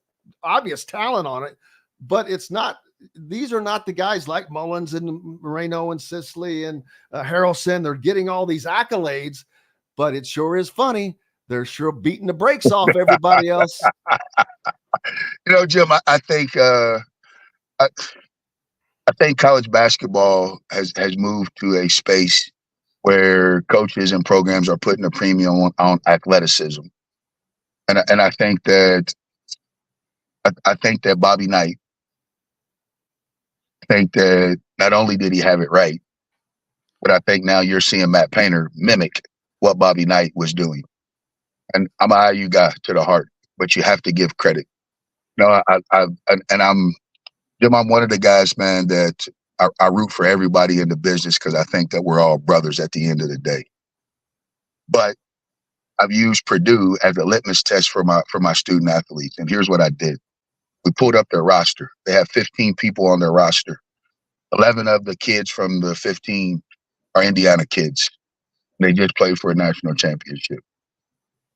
obvious talent on it, but it's not. These are not the guys like Mullins and Moreno and Sisley and Harrelson. They're getting all these accolades, but it sure is funny. They're sure beating the brakes off everybody else. Jim, I think I think college basketball has moved to a space where coaches and programs are putting a premium on athleticism, and I think that Bobby Knight. I think that not only did he have it right, but I think now you're seeing Matt Painter mimic what Bobby Knight was doing. and I'm an IU guy to the heart, but you have to give credit. No, I'm Jim. I'm one of the guys, man, that I root for everybody in the business because I think that we're all brothers at the end of the day. But I've used Purdue as a litmus test for my student athletes, and here's what I did. We pulled up their roster. They have 15 people on their roster. 11 of the kids from the 15 are Indiana kids. They just played for a national championship.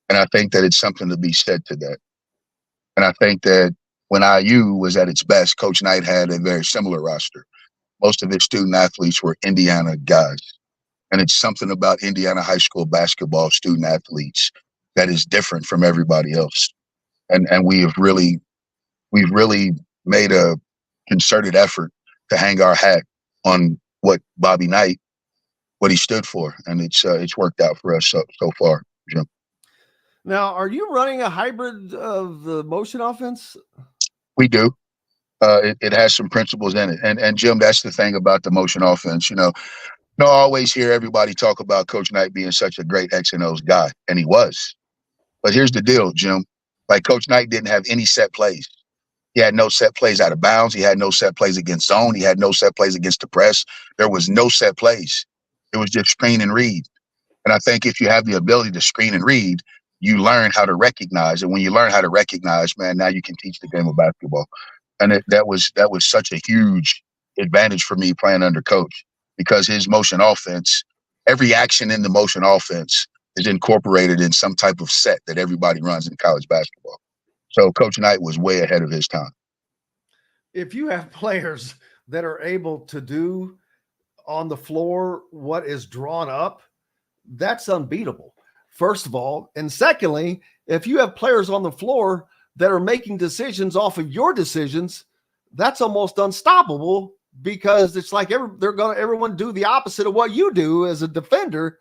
And I think that it's something to be said to that. And I think that when IU was at its best, Coach Knight had a very similar roster. Most of his student athletes were Indiana guys. And it's something about Indiana high school basketball student athletes that is different from everybody else. And we've really made a concerted effort to hang our hat on what Bobby Knight, what he stood for. And it's worked out for us so far, Jim. Now, are you running a hybrid of the motion offense? We do. It has some principles in it. And Jim, that's the thing about the motion offense. I always hear everybody talk about Coach Knight being such a great X and O's guy, and he was. But here's the deal, Jim. Like, Coach Knight didn't have any set plays. He had no set plays out of bounds. He had no set plays against zone. He had no set plays against the press. There was no set plays. It was just screen and read. And I think if you have the ability to screen and read, you learn how to recognize. And when you learn how to recognize, man, now you can teach the game of basketball. And that was such a huge advantage for me playing under Coach, because his motion offense, every action in the motion offense is incorporated in some type of set that everybody runs in college basketball. So Coach Knight was way ahead of his time. If you have players that are able to do on the floor what is drawn up, that's unbeatable, first of all. And secondly, if you have players on the floor that are making decisions off of your decisions, that's almost unstoppable, because it's like everyone do the opposite of what you do as a defender.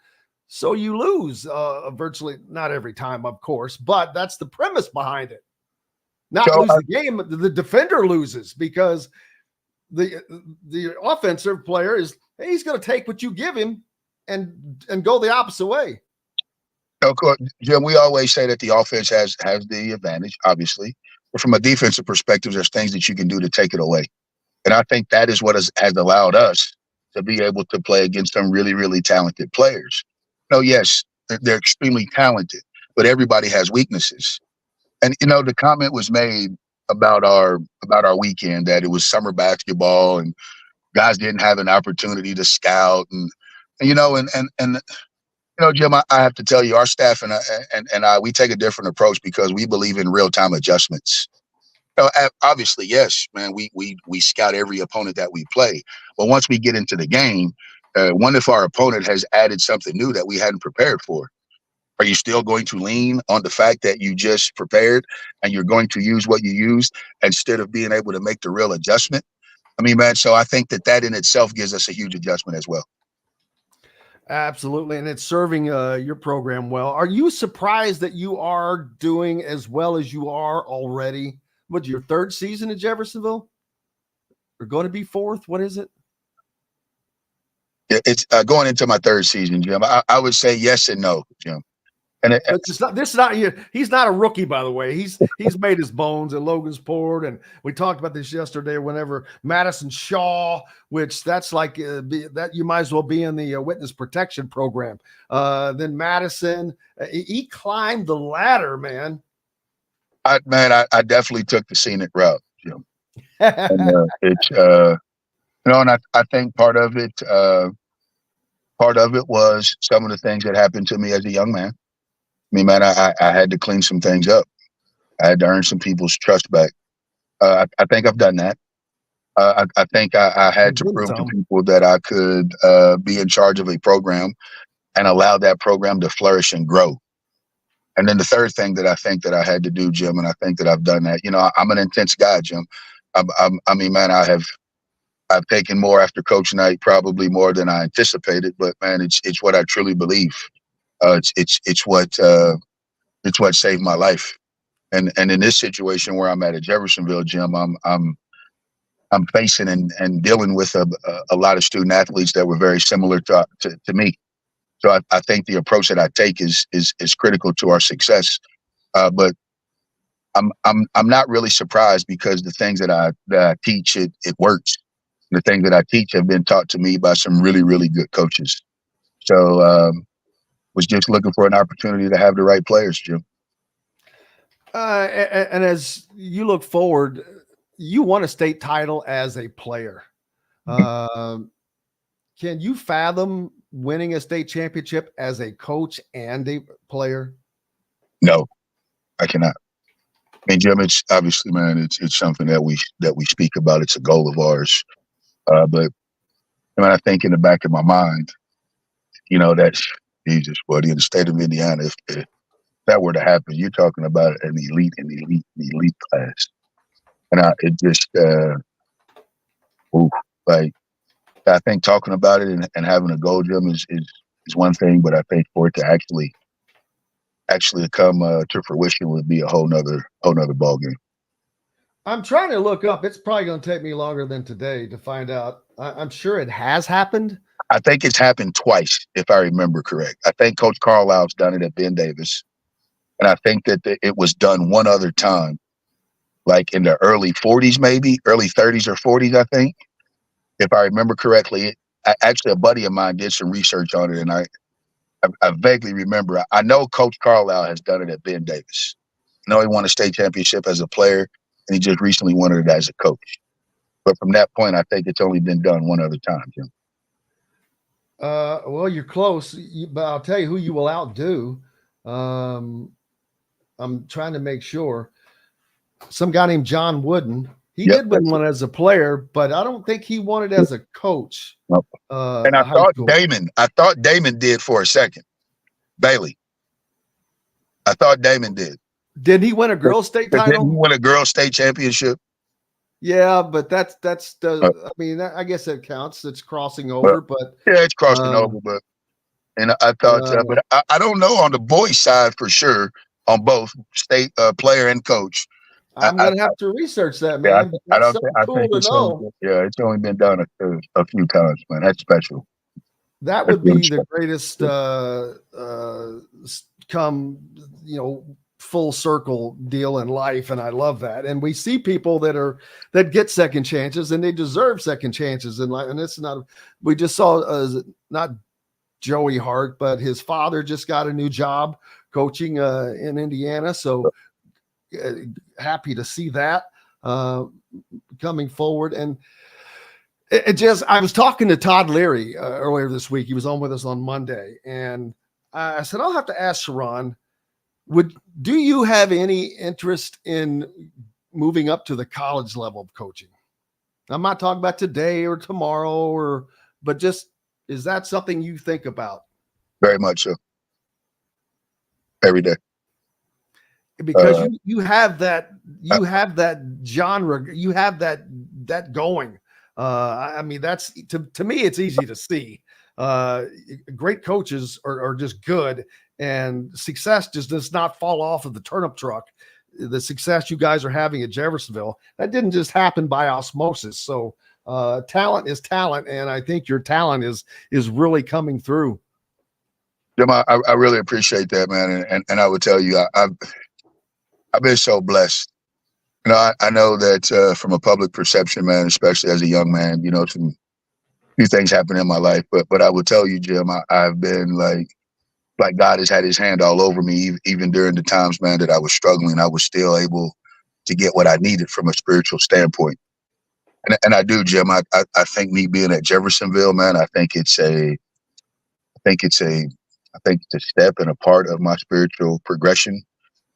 So you lose virtually, not every time, of course, but that's the premise behind it. Not lose the game, the defender loses, because the offensive player he's going to take what you give him and go the opposite way. Of course, Jim, we always say that the offense has the advantage, obviously. But from a defensive perspective, there's things that you can do to take it away. And I think that is what has allowed us to be able to play against some really, really talented players. Yes, they're extremely talented, but everybody has weaknesses. And, the comment was made about our weekend that it was summer basketball and guys didn't have an opportunity to scout. And Jim, I have to tell you, our staff and I, we take a different approach because we believe in real-time adjustments. Obviously, yes, man, we scout every opponent that we play. But once we get into the game, what if our opponent has added something new that we hadn't prepared for? Are you still going to lean on the fact that you just prepared and you're going to use what you used instead of being able to make the real adjustment? I mean, man, so I think that in itself gives us a huge adjustment as well. Absolutely. And it's serving your program well. Are you surprised that you are doing as well as you are already? What's your third season at Jeffersonville? We're going to be fourth. What is it? It's going into my third season, Jim. I would say yes and no, Jim. And he's not a rookie, by the way. He's made his bones at Logansport, and we talked about this yesterday. Whenever Madison Shaw, which that's like that, you might as well be in the witness protection program. Then Madison, he climbed the ladder, man. I definitely took the scenic route, Jim. And, and I think part of it was some of the things that happened to me as a young man. I mean, man, I had to clean some things up. I had to earn some people's trust back. I think I've done that. I think I had to prove to people that I could be in charge of a program and allow that program to flourish and grow. And then the third thing that I think that I had to do, Jim, and I think that I've done that. I'm an intense guy, Jim. I mean, man, I've taken more after Coach Knight, probably more than I anticipated. But man, it's what I truly believe. It's what saved my life. And in this situation where I'm at Jeffersonville, Jim, I'm facing and dealing with a lot of student athletes that were very similar to me. So I think the approach that I take is critical to our success. But I'm not really surprised because the things that I teach, it works. The things that I teach have been taught to me by some really, really good coaches. So was just looking for an opportunity to have the right players, Jim. And as you look forward, you won a state title as a player. Can you fathom winning a state championship as a coach and a player? No, I cannot. I mean, Jim, it's obviously, man, it's something that we speak about. It's a goal of ours. But I mean, I think in the back of my mind, you know, that's Jesus, buddy, in the state of Indiana, if that were to happen, you're talking about an elite class. And like, I think talking about it and having a goal, Jim, is one thing, but I think for it to actually come to fruition would be a whole nother ball game. I'm trying to look up. It's probably going to take me longer than today to find out. I'm sure it has happened. I think it's happened twice, if I remember correct. I think Coach Carlisle's done it at Ben Davis. And I think that it was done one other time, like in the early 40s, maybe early 30s or 40s, I think, if I remember correctly. Actually, a buddy of mine did some research on it, and I vaguely remember. I know Coach Carlisle has done it at Ben Davis. I know he won a state championship as a player, and he just recently won it as a coach. But from that point, I think it's only been done one other time, Jim. Well, you're close, but I'll tell you who you will outdo. I'm trying to make sure. Some guy named John Wooden. He did win one as a player, but I don't think he won it as a coach. Nope. And I thought Damon did for a second. Bailey. I thought Damon did. Did he win a girls' state title? Didn't he win a girls' state championship? Yeah, but that's I mean, I guess that counts. It's crossing over, but yeah, it's crossing over. But and I thought, but I don't know on the boys' side for sure on both state player and coach. I'm gonna have to research that, man. Yeah, I think it's only been done a few times, man. That's special. That would be the greatest come, full circle deal in life, and I love that. And we see people that get second chances, and they deserve second chances in life. And it's not. We just saw not Joey Hart, but his father just got a new job coaching in Indiana. So happy to see that coming forward. And I was talking to Todd Leary earlier this week. He was on with us on Monday, and I said, I'll have to ask Sherron, do you have any interest in moving up to the college level of coaching? I'm not talking about today or tomorrow, but just, is that something you think about? Very much so. Every day. Because you have that genre, you have that going. I mean, that's to me, it's easy to see. Great coaches are just good, and success just does not fall off of the turnip truck. The success you guys are having at Jeffersonville, that didn't just happen by osmosis. So talent is talent, and I think your talent is really coming through. Jim, I really appreciate that, man, and I would tell you, I've been so blessed. I know that from a public perception, man, especially as a young man, some few things happen in my life, but I will tell you, Jim, I've been like God has had his hand all over me, even during the times, man, that I was struggling. I was still able to get what I needed from a spiritual standpoint. And I do, Jim. I think me being at Jeffersonville, man, I think it's a step and a part of my spiritual progression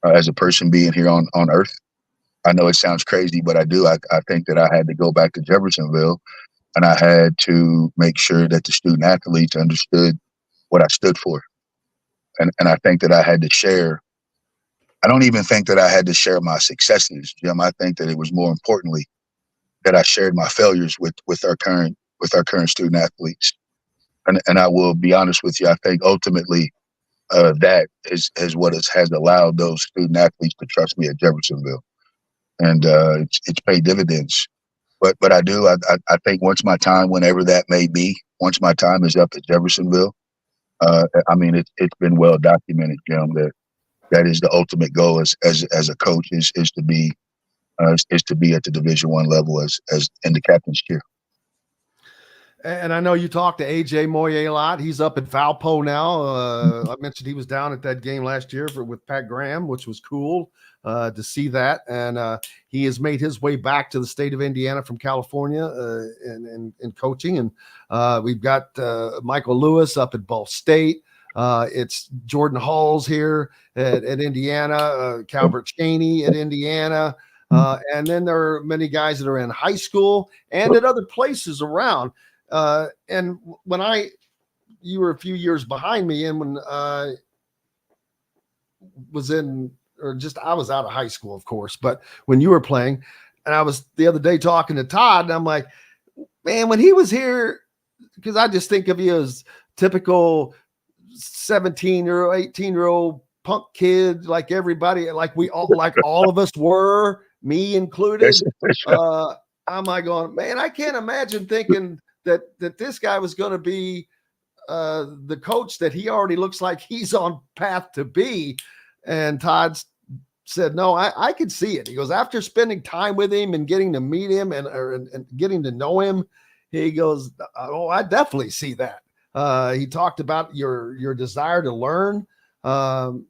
as a person being here on earth. I know it sounds crazy, but I do. I think that I had to go back to Jeffersonville, and I had to make sure that the student athletes understood what I stood for. And I think that I had to share. I don't even think that I had to share my successes, Jim. I think that it was more importantly that I shared my failures with our current student athletes. And I will be honest with you. I think ultimately that is what has allowed those student athletes to trust me at Jeffersonville, and it's paid dividends. But I do. I think once my time, whenever that may be, once my time is up at Jeffersonville, I mean, it's been well documented, Jim, that is the ultimate goal as a coach is to be at the Division I level as in the captain's chair. And I know you talked to AJ Moye a lot. He's up in Valpo now. I mentioned he was down at that game last year with Pat Graham, which was cool to see that. And he has made his way back to the state of Indiana from California in coaching. And we've got Michael Lewis up at Ball State. It's Jordan Halls here at Indiana, Calvert Cheney at Indiana. And then there are many guys that are in high school and at other places around. And when you were a few years behind me, and when I was I was out of high school, of course, but when you were playing, and I was the other day talking to Todd, and I'm like, man, when he was here, because I just think of you as typical 17-year-old, 18-year-old punk kid, like everybody, like all of us were, me included. I'm like going, man, I can't imagine thinking that this guy was going to be the coach that he already looks like he's on path to be. And Todd said, no, I could see it. He goes, after spending time with him and getting to meet him and getting to know him, he goes, oh, I definitely see that. He talked about your desire to learn,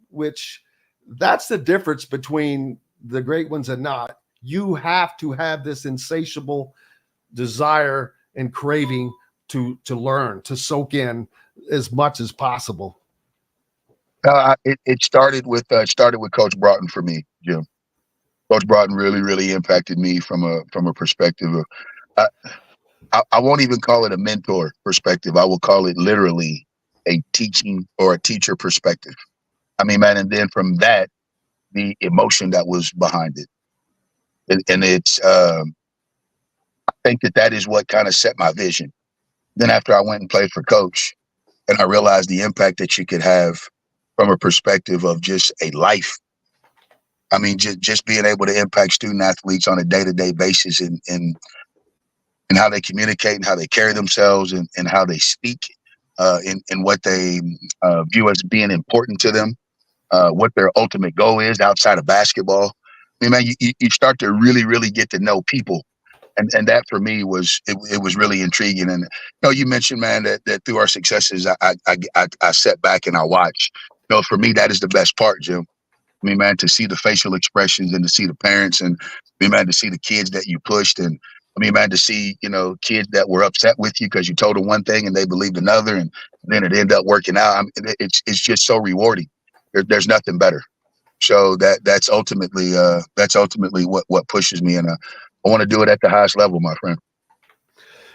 which that's the difference between the great ones and not. You have to have this insatiable desire and craving to learn, to soak in as much as possible. It started with Coach Broughton for me, Jim. Coach Broughton really impacted me from a perspective of I won't even call it a mentor perspective. I will call it literally a teaching or a teacher perspective. I mean, man, and then from that, the emotion that was behind it, and it's I think that is what kind of set my vision. Then after I went and played for Coach, and I realized the impact that you could have from a perspective of just a life. I mean, just being able to impact student athletes on a day-to-day basis and how they communicate and how they carry themselves and how they speak and what they view as being important to them, what their ultimate goal is outside of basketball. I mean, man, you start to really get to know people. And that for me was really intriguing. And you mentioned, man, that through our successes, I sat back and I watched. For me, that is the best part, Jim. I mean, man, to see the facial expressions and to see the parents and man, to see the kids that you pushed, and I mean, man, to see kids that were upset with you because you told them one thing and they believed another, and then it ended up working out. I mean, it's just so rewarding. There's nothing better. So that's ultimately what pushes me, and I want to do it at the highest level, my friend.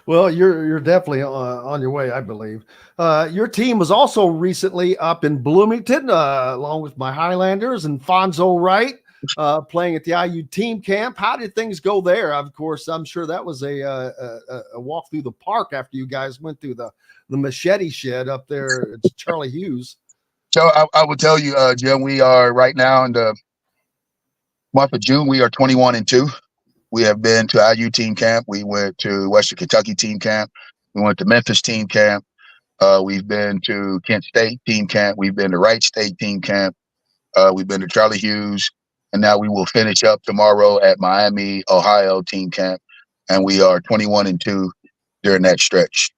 Well, you're definitely on your way, I believe. Your team was also recently up in Bloomington, along with my Highlanders and Fonzo Wright, playing at the IU team camp. How did things go there? Of course, I'm sure that was a walk through the park after you guys went through the machete shed up there at Charlie Hughes. So I will tell you, Jim, we are right now in the month of June. We are 21-2. We have been to IU team camp. We went to Western Kentucky team camp. We went to Memphis team camp. We've been to Kent State team camp. We've been to Wright State team camp. We've been to Charlie Hughes. And now we will finish up tomorrow at Miami, Ohio team camp. And we are 21-2 during that stretch.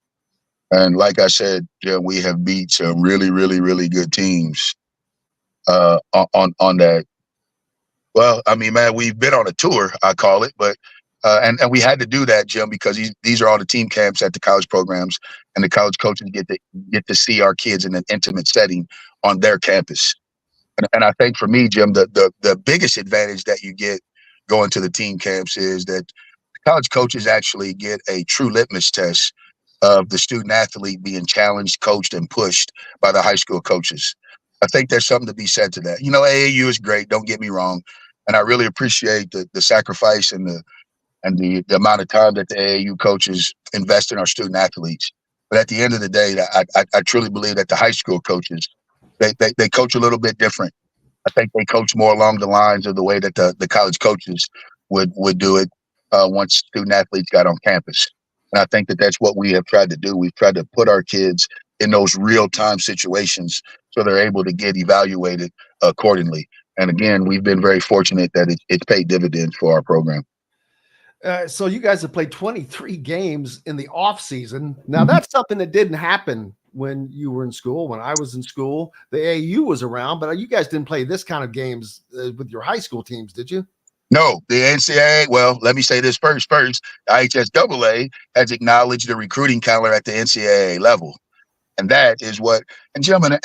And like I said, Jim, we have beat some really good teams on that. Well, I mean, man, we've been on a tour, I call it, but and we had to do that, Jim, because these are all the team camps at the college programs, and the college coaches get to see our kids in an intimate setting on their campus. And I think for me, Jim, the biggest advantage that you get going to the team camps is that the college coaches actually get a true litmus test of the student athlete being challenged, coached, and pushed by the high school coaches. I think there's something to be said to that. AAU is great, don't get me wrong. And I really appreciate the sacrifice and the amount of time that the AAU coaches invest in our student athletes. But at the end of the day, I truly believe that the high school coaches, they coach a little bit different. I think they coach more along the lines of the way that the college coaches would do it once student athletes got on campus. And I think that's what we have tried to do. We've tried to put our kids in those real-time situations so they're able to get evaluated accordingly. And again, we've been very fortunate that it's paid dividends for our program. So you guys have played 23 games in the off season. Now that's something that didn't happen when you were in school. When I was in school, the AAU was around, but you guys didn't play this kind of games with your high school teams, did you? No, the NCAA, well, let me say this first. The IHSAA has acknowledged the recruiting calendar at the NCAA level. And that is what, and gentlemen,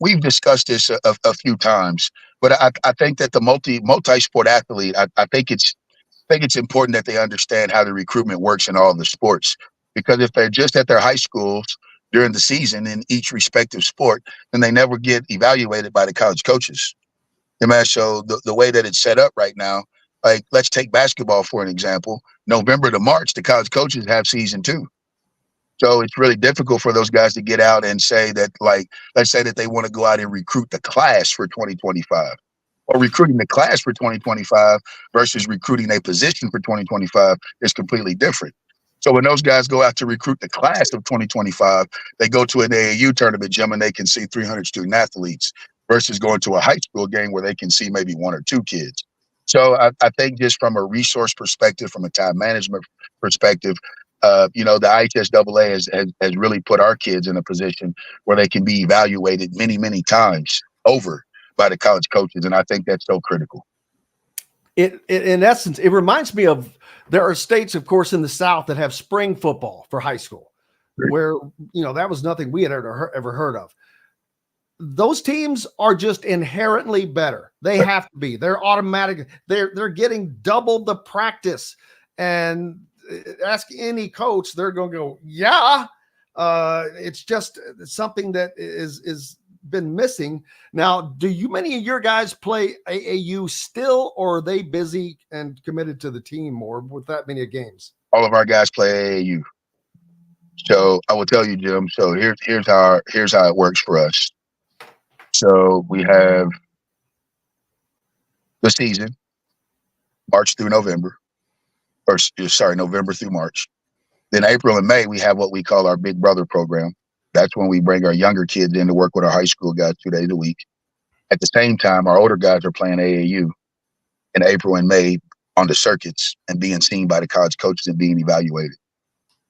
we've discussed this a few times, but I think that the multi-sport athlete, I think it's important that they understand how the recruitment works in all of the sports, because if they're just at their high schools during the season in each respective sport, then they never get evaluated by the college coaches. So the way that it's set up right now, like let's take basketball for an example. November to March, the college coaches have season 2. So it's really difficult for those guys to get out and say that, like, let's say that they want to go out and recruit the class for 2025, or recruiting the class for 2025 versus recruiting a position for 2025 is completely different. So when those guys go out to recruit the class of 2025, they go to an AAU tournament, Jim, and they can see 300 student athletes versus going to a high school game where they can see maybe 1 or 2 kids. So I think just from a resource perspective, from a time management perspective, the IHSAA has really put our kids in a position where they can be evaluated many, many times over by the college coaches. And I think that's so critical. In essence, it reminds me of, there are states, of course, in the South that have spring football for high school, where, that was nothing we had ever heard of. Those teams are just inherently better. They have to be. They're automatic. They're getting double the practice. And ask any coach, they're going to go, yeah. It's just something that is been missing. Now, do many of your guys play AAU still, or are they busy and committed to the team more with that many games? All of our guys play AAU. So I will tell you, Jim. So here's how it works for us. So we have the season, March through November. November through March. Then April and May, we have what we call our Big Brother program. That's when we bring our younger kids in to work with our high school guys 2 days a week. At the same time, our older guys are playing AAU in April and May on the circuits and being seen by the college coaches and being evaluated.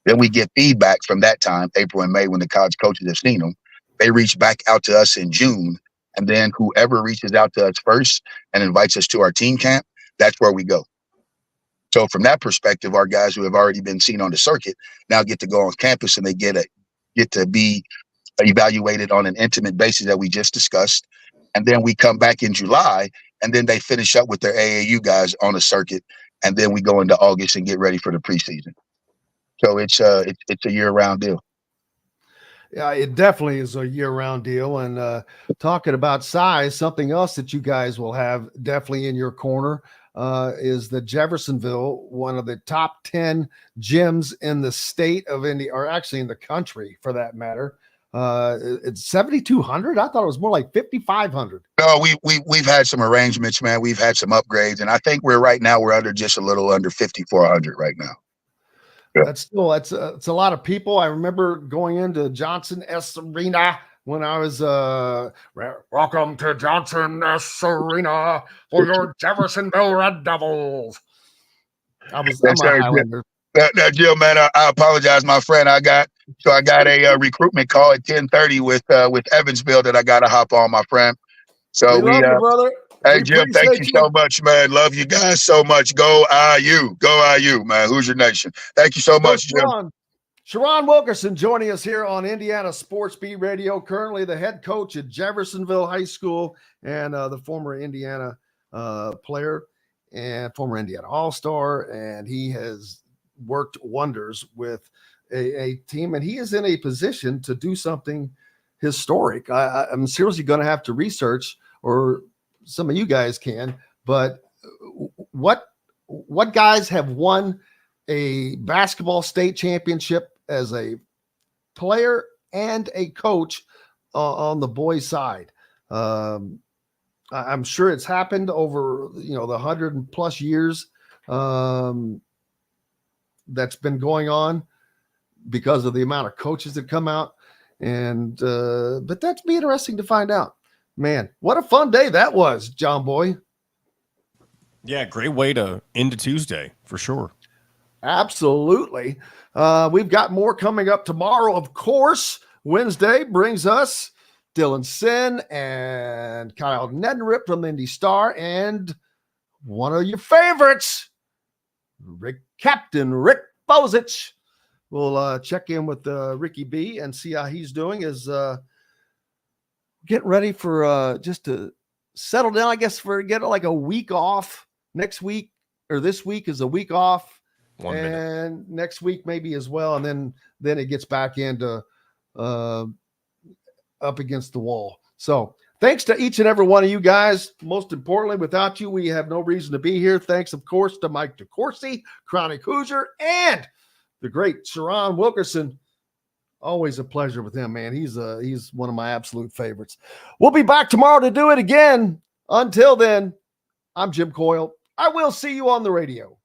Then we get feedback from that time, April and May, when the college coaches have seen them. They reach back out to us in June. And then whoever reaches out to us first and invites us to our team camp, that's where we go. So from that perspective, our guys who have already been seen on the circuit now get to go on campus, and they get to be evaluated on an intimate basis that we just discussed. And then we come back in July, and then they finish up with their AAU guys on the circuit. And then we go into August and get ready for the preseason. So it's a year-round deal. Yeah, it definitely is a year-round deal. And talking about size, something else that you guys will have definitely in your corner is the Jeffersonville, one of the top 10 gyms in the state of India, or actually in the country for that matter. It's 7,200. I thought it was more like 5,500. No, we've had some arrangements, man. We've had some upgrades, and I think we're under just a little under 5,400 right now. Yeah. That's it's a lot of people. I remember going into Johnson S Arena when I was welcome to Johnson S Arena for your Jeffersonville Red Devils. I'm a Highlander. Now, Jim, man, I apologize, my friend. I got a recruitment call at 10:30 with Evansville that I got to hop on, my friend. So we love you, brother. Hey, Jim, thank you so much, man. Love you guys so much. Go IU, man. Hoosier Nation. Thank you so much, Jim. Shiron Wilkerson joining us here on Indiana Sports Beat Radio, currently the head coach at Jeffersonville High School and the former Indiana player and former Indiana All-Star. And he has worked wonders with a team, and he is in a position to do something historic. I'm seriously going to have to research, or some of you guys can, but what guys have won a basketball state championship as a player and a coach on the boys' side? I'm sure it's happened over the 100+ years that's been going on, because of the amount of coaches that come out. And but that'd be interesting to find out. Man, what a fun day that was, John Boy. Yeah, great way to end a Tuesday for sure. Absolutely. We've got more coming up tomorrow, of course. Wednesday brings us Dylan Sin and Kyle Neddenrip from the Indy Star, and one of your favorites, Captain Rick Bozich. We'll check in with Ricky B and see how he's doing. Is getting ready for just to settle down, I guess, for get like a week off next week, or this week is a week off. 1 minute. And next week maybe as well. And then it gets back into up against the wall. So thanks to each and every one of you guys. Most importantly, without you, we have no reason to be here. Thanks, of course, to Mike DeCourcy, chronic Hoosier, and the great Shiron Wilkerson. Always a pleasure with him, man. He's one of my absolute favorites. We'll be back tomorrow to do it again. Until then, I'm Jim Coyle. I will see you on the radio.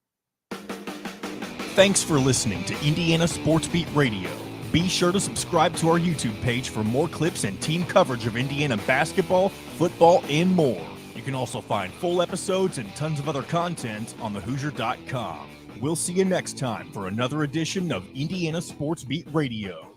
Thanks for listening to Indiana Sports Beat Radio. Be sure to subscribe to our YouTube page for more clips and team coverage of Indiana basketball, football, and more. You can also find full episodes and tons of other content on thehoosier.com. We'll see you next time for another edition of Indiana Sports Beat Radio.